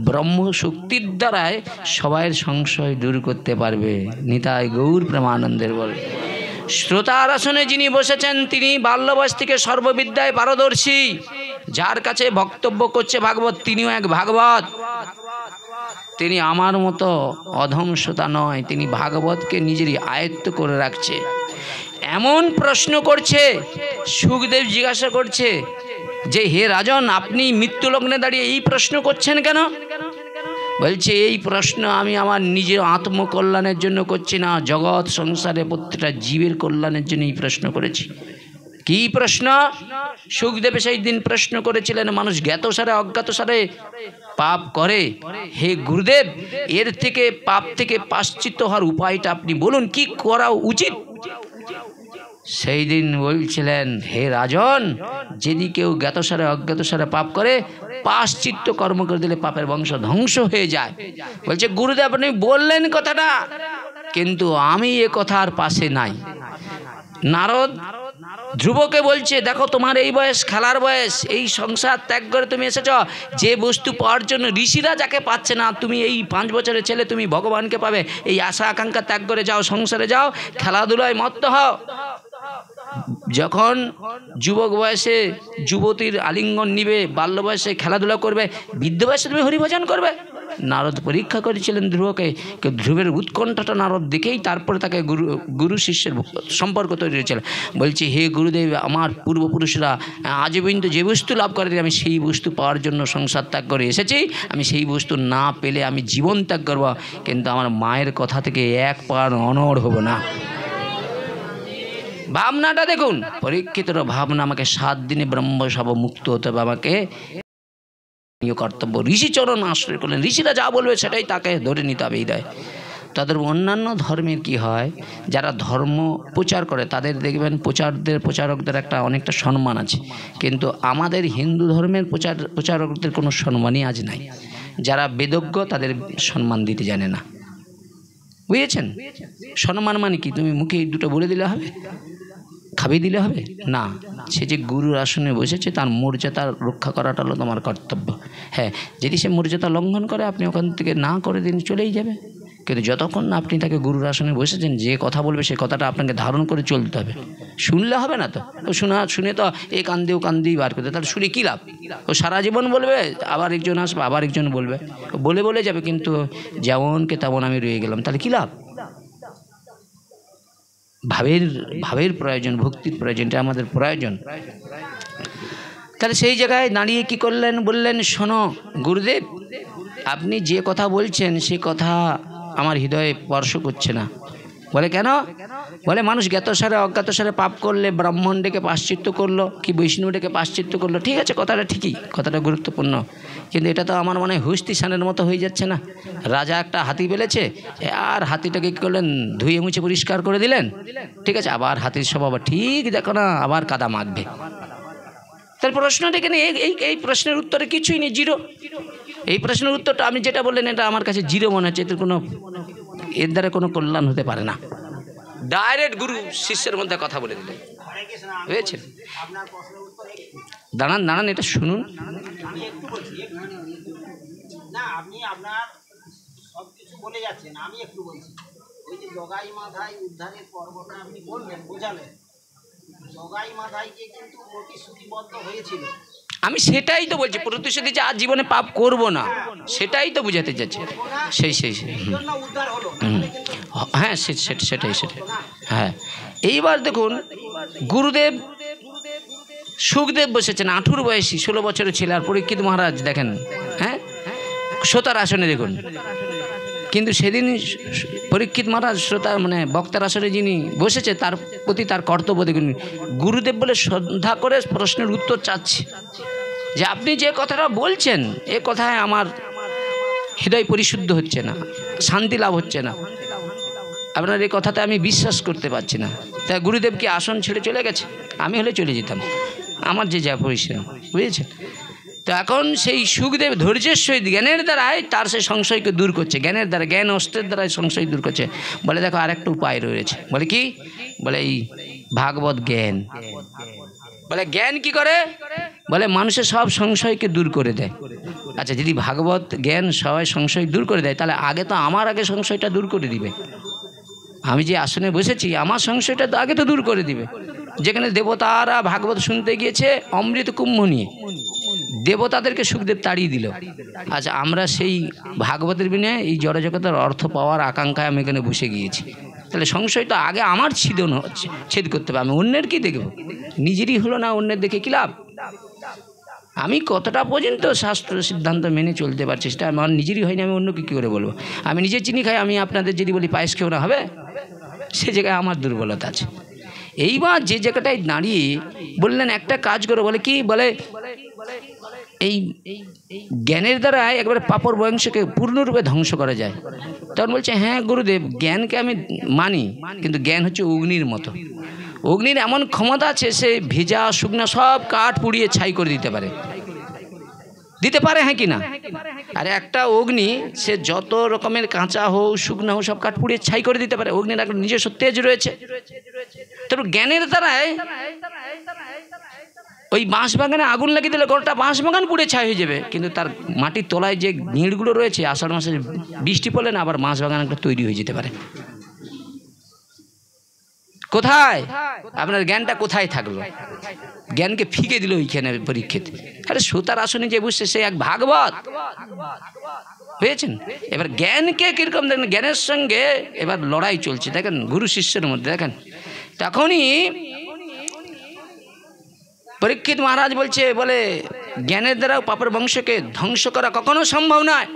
ব্রহ্মশক্তির দ্বারায় সবাইয়ের সংশয় দূর করতে পারবে। নিতাই গৌর প্রেমানন্দের বল। শ্রোতার আসনে যিনি বসেছেন তিনি বাল্যবয়স থেকে সর্ববিদ্যায় পারদর্শী। যার কাছে বক্তব্য করছে ভাগবত, তিনিও এক ভাগবত। তিনি আমার মতো অধম শ্রোতা নয়, তিনি ভাগবতকে নিজেরই আয়ত্ত করে রাখছে। এমন প্রশ্ন করছে, সুখদেব জিজ্ঞাসা করছে যে হে রাজন, আপনি মৃত্যু লগ্নে দাঁড়িয়ে এই প্রশ্ন করছেন কেন? বলছে এই প্রশ্ন আমি আমার নিজের আত্মকল্যাণের জন্য করছি না, জগৎ সংসারে প্রত্যেকটা জীবের কল্যাণের জন্য এই প্রশ্ন করেছি। কি প্রশ্ন? সুখদেব সেই দিন প্রশ্ন করেছিলেন, মানুষ জ্ঞাতসারে অজ্ঞাতসারে পাপ করে, হে গুরুদেব এর থেকে পাপ থেকে প্রায়শ্চিত্ত হওয়ার উপায়টা আপনি বলুন, কি করা উচিত? সেই দিন বলছিলেন, হে রাজন, যদি কেউ জ্ঞাতসারে অজ্ঞাতসারে পাপ করে, প্রায়শ্চিত্ত কর্ম করে দিলে পাপের বংশ ধ্বংস হয়ে যায়। বলছে গুরুদেব আপনি বললেন কথাটা, কিন্তু আমি এ কথার পাশে নাই। নারদ ধ্রুবকে বলছে, দেখো তোমার এই বয়স খেলার বয়স, এই সংসার ত্যাগ করে তুমি এসেছ যে বস্তু পাওয়ার জন্য ঋষিরা যাকে পাচ্ছে না, তুমি এই 5 বছরের ছেলে তুমি ভগবানকে পাবে, এই আশা আকাঙ্ক্ষা ত্যাগ করে যাও, সংসারে যাও, খেলাধুলায় মত্ত হও। যখন যুবক বয়সে যুবতীর আলিঙ্গন নিবে, বাল্য বয়সে খেলাধুলা করবে, বৃদ্ধ বয়সে তুমি হরিভজন করবে। নারদ পরীক্ষা করেছিলেন ধ্রুবকে, ধ্রুবের উৎকণ্ঠাটা নারদ দেখেই তারপরে তাকে গুরু শিষ্যের সম্পর্ক তৈরি হয়েছিল। বলছি হে গুরুদেব, আমার পূর্বপুরুষরা আজ পর্যন্ত যে বস্তু লাভ করেনি, আমি সেই বস্তু পাওয়ার জন্য সংসার ত্যাগ করে এসেছি, আমি সেই বস্তু না পেলে আমি জীবন ত্যাগ করব, কিন্তু আমার মায়ের কথা থেকে এক পা অনড় হব না। ভাবনাটা দেখুন, পরীক্ষিতের ভাবনা, আমাকে 7 দিনে ব্রহ্মশাপ মুক্ত হতে হবে, আমাকে কর্তব্য। ঋষিচরণ আশ্রয় করলেন, ঋষিরা যা বলবে সেটাই তাকে ধরে নিতে হবে হৃদয়। তাদের অন্যান্য ধর্মের কি হয়, যারা ধর্ম প্রচার করে তাদের দেখবেন প্রচারকদের একটা অনেকটা সম্মান আছে, কিন্তু আমাদের হিন্দু ধর্মের প্রচারকদের কোনো সম্মানই আজ নাই। যারা বেদজ্ঞ তাদের সম্মান দিতে জানে না, বুঝেছেন? সম্মান মানে কি? তুমি মুখে দুটো বলে দিলে হবে, খাবিয়ে দিলে হবে না। সে যে গুরুর আসনে বসেছে তার মর্যাদা রক্ষা করাটা হলো তোমার কর্তব্য। হ্যাঁ, যদি সে মর্যাদা লঙ্ঘন করে আপনি ওখান থেকে না করে দিন, চলেই যাবে। কিন্তু যতক্ষণ না আপনি তাকে গুরুর আসনে বসেছেন, যে কথা বলবে সেই কথাটা আপনাকে ধারণ করে চলতে হবে। শুনলে হবে না তো, ও শুনে তো এই কান দিয়ে ও কান দিয়ে বার করতে, তাহলে শুনে কী লাভ? ও সারা জীবন বলবে, আবার একজন আসবে, আবার একজন বলবে, বলে যাবে, কিন্তু যেমনকে তেমন আমি রয়ে গেলাম, তাহলে কী লাভ? ভাবের প্রয়োজন, ভক্তির প্রয়োজন, এটা আমাদের প্রয়োজন। তাহলে সেই জায়গায় দাঁড়িয়ে কি করলেন, বললেন, শোনো গুরুদেব, আপনি যে কথা বলছেন সে কথা আমার হৃদয়ে স্পর্শ করছে না। বলে কেন? বলে মানুষ জ্ঞাতসারে অজ্ঞাতসারে পাপ করলে ব্রাহ্মণ ডেকে পাশ্চিত্য করলো, কি বৈষ্ণব ডেকে পাশ্চিত্য করলো, ঠিক আছে, কথাটা ঠিকই, কথাটা গুরুত্বপূর্ণ, কিন্তু এটা তো আমার মনে হয় হুস্তিসানের মতো হয়ে যাচ্ছে না। রাজা একটা হাতি পেলেছে, আর হাতিটাকে কী করলেন, ধুয়ে মুছে পরিষ্কার করে দিলেন, ঠিক আছে, আবার হাতির স্বভাব ঠিক দেখো না, আবার কাদা মাখবে। তাহলে প্রশ্নটা এখানে এই প্রশ্নের উত্তরে কিছুই নেই, জিরো। এই প্রশ্নের উত্তরটা আপনি যেটা বললেন এটা আমার কাছে জিরো মনে হচ্ছে, এর দ্বারা কোনো কল্যাণ হতে পারে না। ডাইরেক্ট গুরু শিষ্যের মধ্যে কথা বলে দিলেন, হয়েছে? দাঁড়ান, এটা শুনুন। আমি একটু বলছি, না আপনি আপনার সব কিছু বলে যাচ্ছেন, আমি একটু বলছি। ওই যে জগাই মাথায় উদ্ধারের পর্বটা আপনি বললেন, বোঝালেন, জগাই মাথায়কে কিন্তু প্রতিশ্রুতিবদ্ধ হয়েছিল। আমি সেটাই তো বলছি, প্রতিশ্রুতি যে আজ জীবনে পাপ করব না, সেটাই তো বুঝাতে যাচ্ছি। সেই হ্যাঁ, সেটাই। হ্যাঁ, এইবার দেখুন, গুরুদেব সুখদেব বসেছেন 18 বয়সী, 16 বছরের ছেলে, আর পরীক্ষিত মহারাজ দেখেন, হ্যাঁ, শ্রোতার আসনে দেখুন। কিন্তু সেদিন পরীক্ষিত মহারাজ বক্তার আসনে যিনি বসেছে, তার প্রতি তার কর্তব্য দেখুন, গুরুদেব বলে শ্রদ্ধা করে প্রশ্নের উত্তর চাচ্ছে, যে আপনি যে কথাটা বলছেন এ কথায় আমার হৃদয় পরিশুদ্ধ হচ্ছে না, শান্তি লাভ হচ্ছে না, আপনার এই কথাতে আমি বিশ্বাস করতে পারছি না। তাই গুরুদেব কি আসন ছেড়ে চলে গেছে? আমি হলে চলে যেতাম, আমার যে যা পরিশ্রম, বুঝেছেন? তো এখন সেই সুখদেব ধৈর্যের সহিত জ্ঞানের দ্বারাই তার সেই সংশয়কে দূর করছে, জ্ঞানের দ্বারা, জ্ঞান অস্ত্রের দ্বারাই সংশয় দূর করছে। বলে দেখো আরেকটা উপায় রয়েছে। বলে কি? বলে এই ভাগবত জ্ঞান। বলে জ্ঞান কি করে? বলে মানুষের সব সংশয়কে দূর করে দেয়। আচ্ছা, যদি ভাগবত জ্ঞান সবাই সংশয় দূর করে দেয়, তাহলে আগে তো আমার আগে সংশয়টা দূর করে দিবে। আমি যে আসনে বসেছি আমার সংশয়টা তো আগে তো দূর করে দিবে। যেখানে দেবতারা ভাগবত শুনতে গিয়েছে অমৃত কুম্ভ নিয়ে, দেবতাদেরকে সুখদেব তাড়িয়ে দিল। আচ্ছা, আমরা সেই ভাগবতের বিনয়ে এই জড়জগতের অর্থ পাওয়ার আকাঙ্ক্ষায় আমি এখানে বসে গিয়েছি। তাহলে সংশয় তো আগে আমার ছেদ করতে হবে। আমি অন্যের কি দেখব? নিজেরই হলো না, অন্যের দেখে কী লাভ? আমি কতটা পর্যন্ত শাস্ত্র সিদ্ধান্ত মেনে চলতে পারছি সেটা আমার নিজেরই হয়নি, আমি অন্যকে কী করে বলবো? আমি নিজের চিনি খাই, আমি আপনাদের যদি বলি পায়েস খেও না, হবে? সে জায়গায় আমার দুর্বলতা আছে। এইবার যে জায়গাটায় দাঁড়িয়ে বললেন একটা কাজ করো। বলে কি? বলে এই জ্ঞানের দ্বারা একবারে পাপর বংশকে পূর্ণরূপে ধ্বংস করা যায়। তখন বলছে হ্যাঁ গুরুদেব, জ্ঞানকে আমি মানি, কিন্তু জ্ঞান হচ্ছে অগ্নির মতো। অগ্নির এমন ক্ষমতা আছে, সে ভেজা শুকনা সব কাঠ পুড়িয়ে ছাই করে দিতে পারে, হ্যাঁ কি না? আর একটা অগ্নি সে যত রকমের কাঁচা হোক শুকনা হোক সব কাঠ পুড়িয়ে ছাই করে দিতে পারে। অগ্নির একটা নিজস্ব তেজ রয়েছে। তবে জ্ঞানের দ্বারায় ওই বাঁশ বাগানে আগুন লাগিয়ে দিলে গোটা বাঁশ বাগান পুড়ে ছাই হয়ে যাবে, কিন্তু তার মাটির তলায় যে গিঁড়গুলো রয়েছে, আষাঢ় মাসে বৃষ্টি পড়লে না আবার বাঁশ বাগান একটা তৈরি হয়ে যেতে পারে। কোথায় আপনার জ্ঞানটা কোথায় থাকলো? জ্ঞানকে ফিকে দিল ওইখানে পরীক্ষিত। আরে শ্রোতার আসনে যে বসছে সে এক ভাগবত হয়েছেন। এবার জ্ঞানকে কিরকম দেখেন, জ্ঞানের সঙ্গে এবার লড়াই চলছে দেখেন গুরু শিষ্যের মধ্যে। দেখেন তখনই পরীক্ষিত মহারাজ বলছে, বলে জ্ঞানের দ্বারাও পাপের বংশকে ধ্বংস করা কখনো সম্ভব নয়।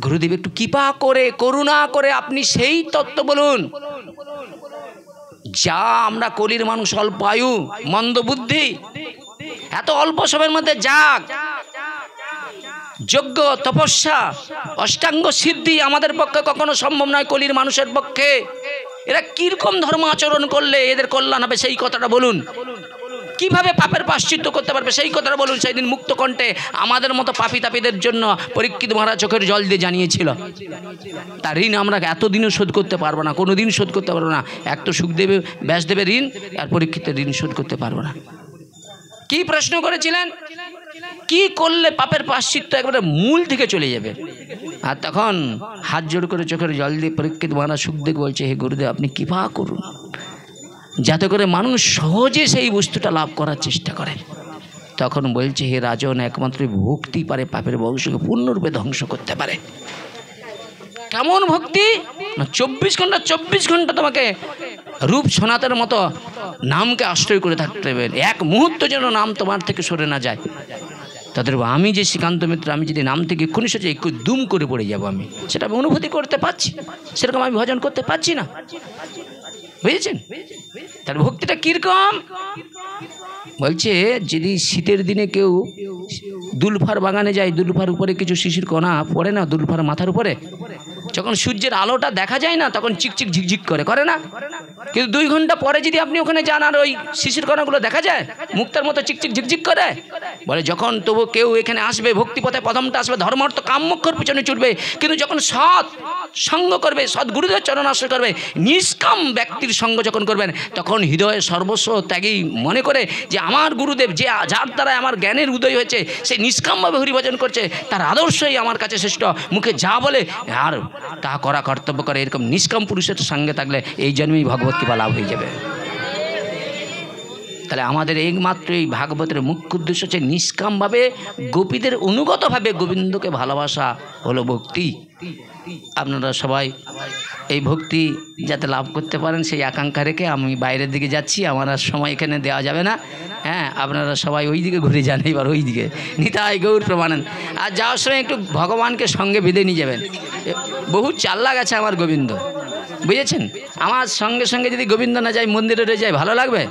গুরুদেব একটু কৃপা করে করুণা করে আপনি সেই তত্ত্ব বলুন যা আমরা কলির মানুষ, অল্প আয়ু, মন্দ বুদ্ধি, এত অল্প সময়ের মধ্যে যাক যজ্ঞ তপস্যা অষ্টাঙ্গ সিদ্ধি আমাদের পক্ষে কখনো সম্ভব নয়, কলির মানুষের পক্ষে। এরা কিরকম ধর্ম আচরণ করলে এদের কল্যাণ হবে সেই কথাটা বলুন। কিভাবে পাপের প্রায়শ্চিত্ত করতে পারবে সেই কথাটা বলুন। সেই দিন মুক্ত কণ্ঠে আমাদের মতো পাপী তাপীদের জন্য পরীক্ষিত মহারাজ চোখের জল দিয়ে জানিয়েছিল, তার ঋণ আমরা এতদিনও শোধ করতে পারবো না, কোনো দিন শোধ করতে পারবো না। এক তো সুখদেব ব্যাসদেবের ঋণ, আর পরীক্ষিতের ঋণ শোধ করতে পারবো না। কি প্রশ্ন করেছিলেন? কি করলে পাপের প্রায়শ্চিত্ত একবারে মূল থেকে চলে যাবে? আর তখন হাত জোড় করে চোখের জল দিয়ে পরীক্ষিত মহারাজ সুখদেব বলছে, হে গুরুদেব, আপনি কৃপা করুন যাতে করে মানুষ সহজে সেই বস্তুটা লাভ করার চেষ্টা করে। তখন বলছে, হে রাজন, একমাত্র ভক্তি পারে পাপের বংশকে পূর্ণরূপে ধ্বংস করতে পারে। কেমন ভক্তি? না 24 ঘন্টা তোমাকে রূপ সনাতের মতো নামকে আশ্রয় করে থাকতে হবে, এক মুহূর্ত যেন নাম তোমার থেকে সরে না যায়। তাদের আমি যে শ্রীকান্ত মিত্র, আমি যদি নাম থেকে এক্ষুনি সে একটু দুম করে পড়ে যাব, আমি সেটা আমি অনুভূতি করতে পারছি, সেরকম আমি ভজন করতে পারছি না। বুঝেছেন? তার ভক্তিটা কিরকম? বলছে, যদি শীতের দিনে কেউ দুলফার বাগানে যায়, দুলফার উপরে কিছু শিশির কণা পড়ে না, দুলফার মাথার উপরে যখন সূর্যের আলোটা দেখা যায় না, তখন চিকচিক ঝিকঝিক করে না? কিন্তু 2 ঘন্টা পরে যদি আপনি ওখানে যান আর ওই শিশির কণাগুলো দেখা যায়, মুক্তার মতো চিকচিক ঝিকঝিক করে। বলে, যখন তবু কেউ এখানে আসবে, ভক্তিপথে প্রথমটা আসবে, ধর্মার্থ কাম্যক্ষর পিছনে ছুটবে, কিন্তু যখন সৎ সঙ্গ করবে, সৎ গুরুদেবের চরণ আশ্রয় করবে, নিষ্কাম ব্যক্তির সঙ্গ যখন করবেন, তখন হৃদয়ে সর্বস্ব ত্যাগী মনে করে যে আমার গুরুদেব, যে যার দ্বারা আমার জ্ঞানের উদয় হয়েছে, সে নিষ্কামভাবে হরিভজন করছে, তার আদর্শই আমার কাছে শ্রেষ্ঠ, মুখে যা বলে আর তা করা কর্তব্য করে, এরকম নিষ্কাম পুরুষের সঙ্গে থাকলে এই জন্মেই ভগবত কৃপা লাভ হয়ে যাবে। তাহলে আমাদের একমাত্র এই ভাগবতের মুখ্য উদ্দেশ্য হচ্ছে নিষ্কামভাবে গোপীদের অনুগতভাবে গোবিন্দকে ভালোবাসা হলো ভক্তি। আপনারা সবাই এই ভক্তি যাতে লাভ করতে পারেন সেই আকাঙ্ক্ষা রেখে আমি বাইরের দিকে যাচ্ছি, আমার আর সময় এখানে দেওয়া যাবে না। হ্যাঁ, আপনারা সবাই ওই দিকে ঘুরে যান, এবার ওই দিকে। নিতাই গৌর প্রমানন্দ। আর যাওয়ার সময় একটু ভগবানকে সঙ্গে বেঁধে নিয়ে যাবেন। বহু চাল্লা গেছে আমার গোবিন্দ, বুঝেছেন? আমার সঙ্গে সঙ্গে যদি গোবিন্দ না যায়, মন্দিরে রয়ে যায়, ভালো লাগবে?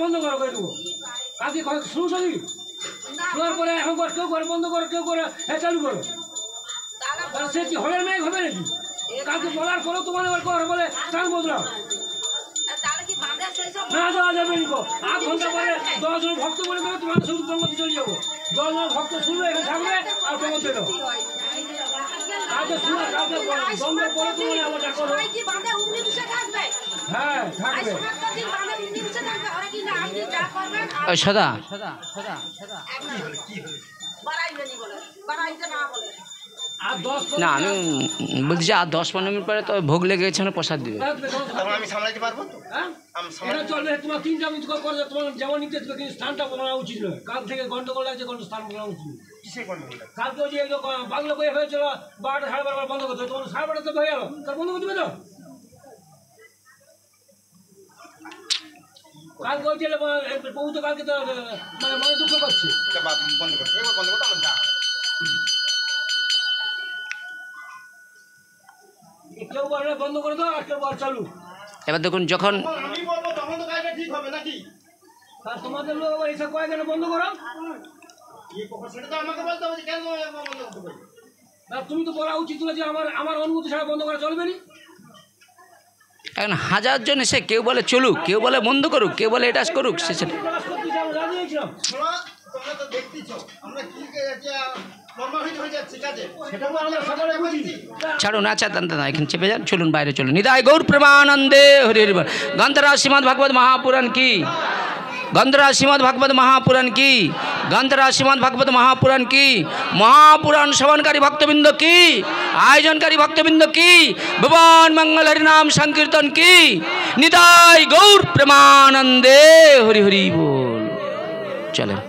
বন্ধ করো করে দেবো আজকে শুরু করি, শোয়ার পরে এখন কেউ করে বন্ধ করো, কেউ করে হ্যাঁ চালু করো। সে কি হলের মেঘ হবে নাকি? কাউকে বলার পরেও তোমার এবার করে বলে চাল বদলাও না, দেওয়া যাবে নি। 8 ঘন্টা পরে 10 জন ভক্ত বলে দেবে, তোমার শুধু প্রমোদে চলে যাবো। 10 জন ভক্ত শুনবে, এখানে থাকবে আর প্রমোদ দেবো। কাউকে শোনা, কাউকে বন্ধ করে তুমি আমারটা করো। হ্যাঁ, থাকবে। সদা না, আমি বলছি আর 10-15 মিনিট পরে তো ভোগ লেগে গেছে, প্রসাদ দিবে। আমি সামলাইতে পারবো তো? এটা চলবে। তোমার 3টা মিনিট করে তোমার যেমন নিতে হবে, কিন্তু স্থানটা বলা উচিত নয়। কাল থেকে গন্ডগোল লাগছে, স্থান বলা উচিত নয়। কালকে ওই যে বাংলা বই হয়েছিল 12টা 12:30 বন্ধ করতে, তোমার 12:30 তো হয়ে গেল, তার বন্ধ করে দেবে তো। কালকে ওই যে প্রভু তো কালকে তো মানে মনে দুঃখ করছে। বন্ধ করতে, এবার বন্ধ করতে আমরা কেউ বলে বন্ধ করে দাও, আর কেউ বল চালু। এবার দেখুন, যখন আমি বলবো তখন তো কাজটা ঠিক হবে নাকি? আর তোমাদের লোক এসে কয় কেন বন্ধ করো? সেটা তো আমাকে বলতে হবে, কেন বন্ধ করতে পারি? তুমি তো বলা উচিত যে আমার অনুমতি ছাড়া বন্ধ করা চলবে না। এখন 1000 জন এসে কেউ বলে চলুক, কেউ বলে বন্ধ করুক, কেউ বলে এটা করুক, সে সেটা তোমরা তো দেখতেছো আমরা কি প্রমাণিত হয়ে যাচ্ছে কাজে, সেটা তো আমরা সকলে বুঝি। ছাড়ুন, আচ্ছা দাদা এখানে চেপে যান, চলুন বাইরে চলুন। নিতাই গৌর প্রেমানন্দে হরি হরি বল। গ্রন্থরাজ শ্রীমদ্ ভাগবত মহাপুরাণ কি, গ্রন্থরাজ শ্রীমদ্ ভাগবত মহাপুরাণ কি, গ্রন্থরাজ শ্রীমদ্ ভাগবত মহাপুরাণ কি, মহাপুরাণ শ্রবণকারী ভক্তবৃন্দ কি, আয়োজনকারী ভক্তবৃন্দ কি, ভুবন মঙ্গল হরিনাম সংকীর্তন কি। নিতাই গৌর প্রেমানন্দে হরি হরি বল। চলেন।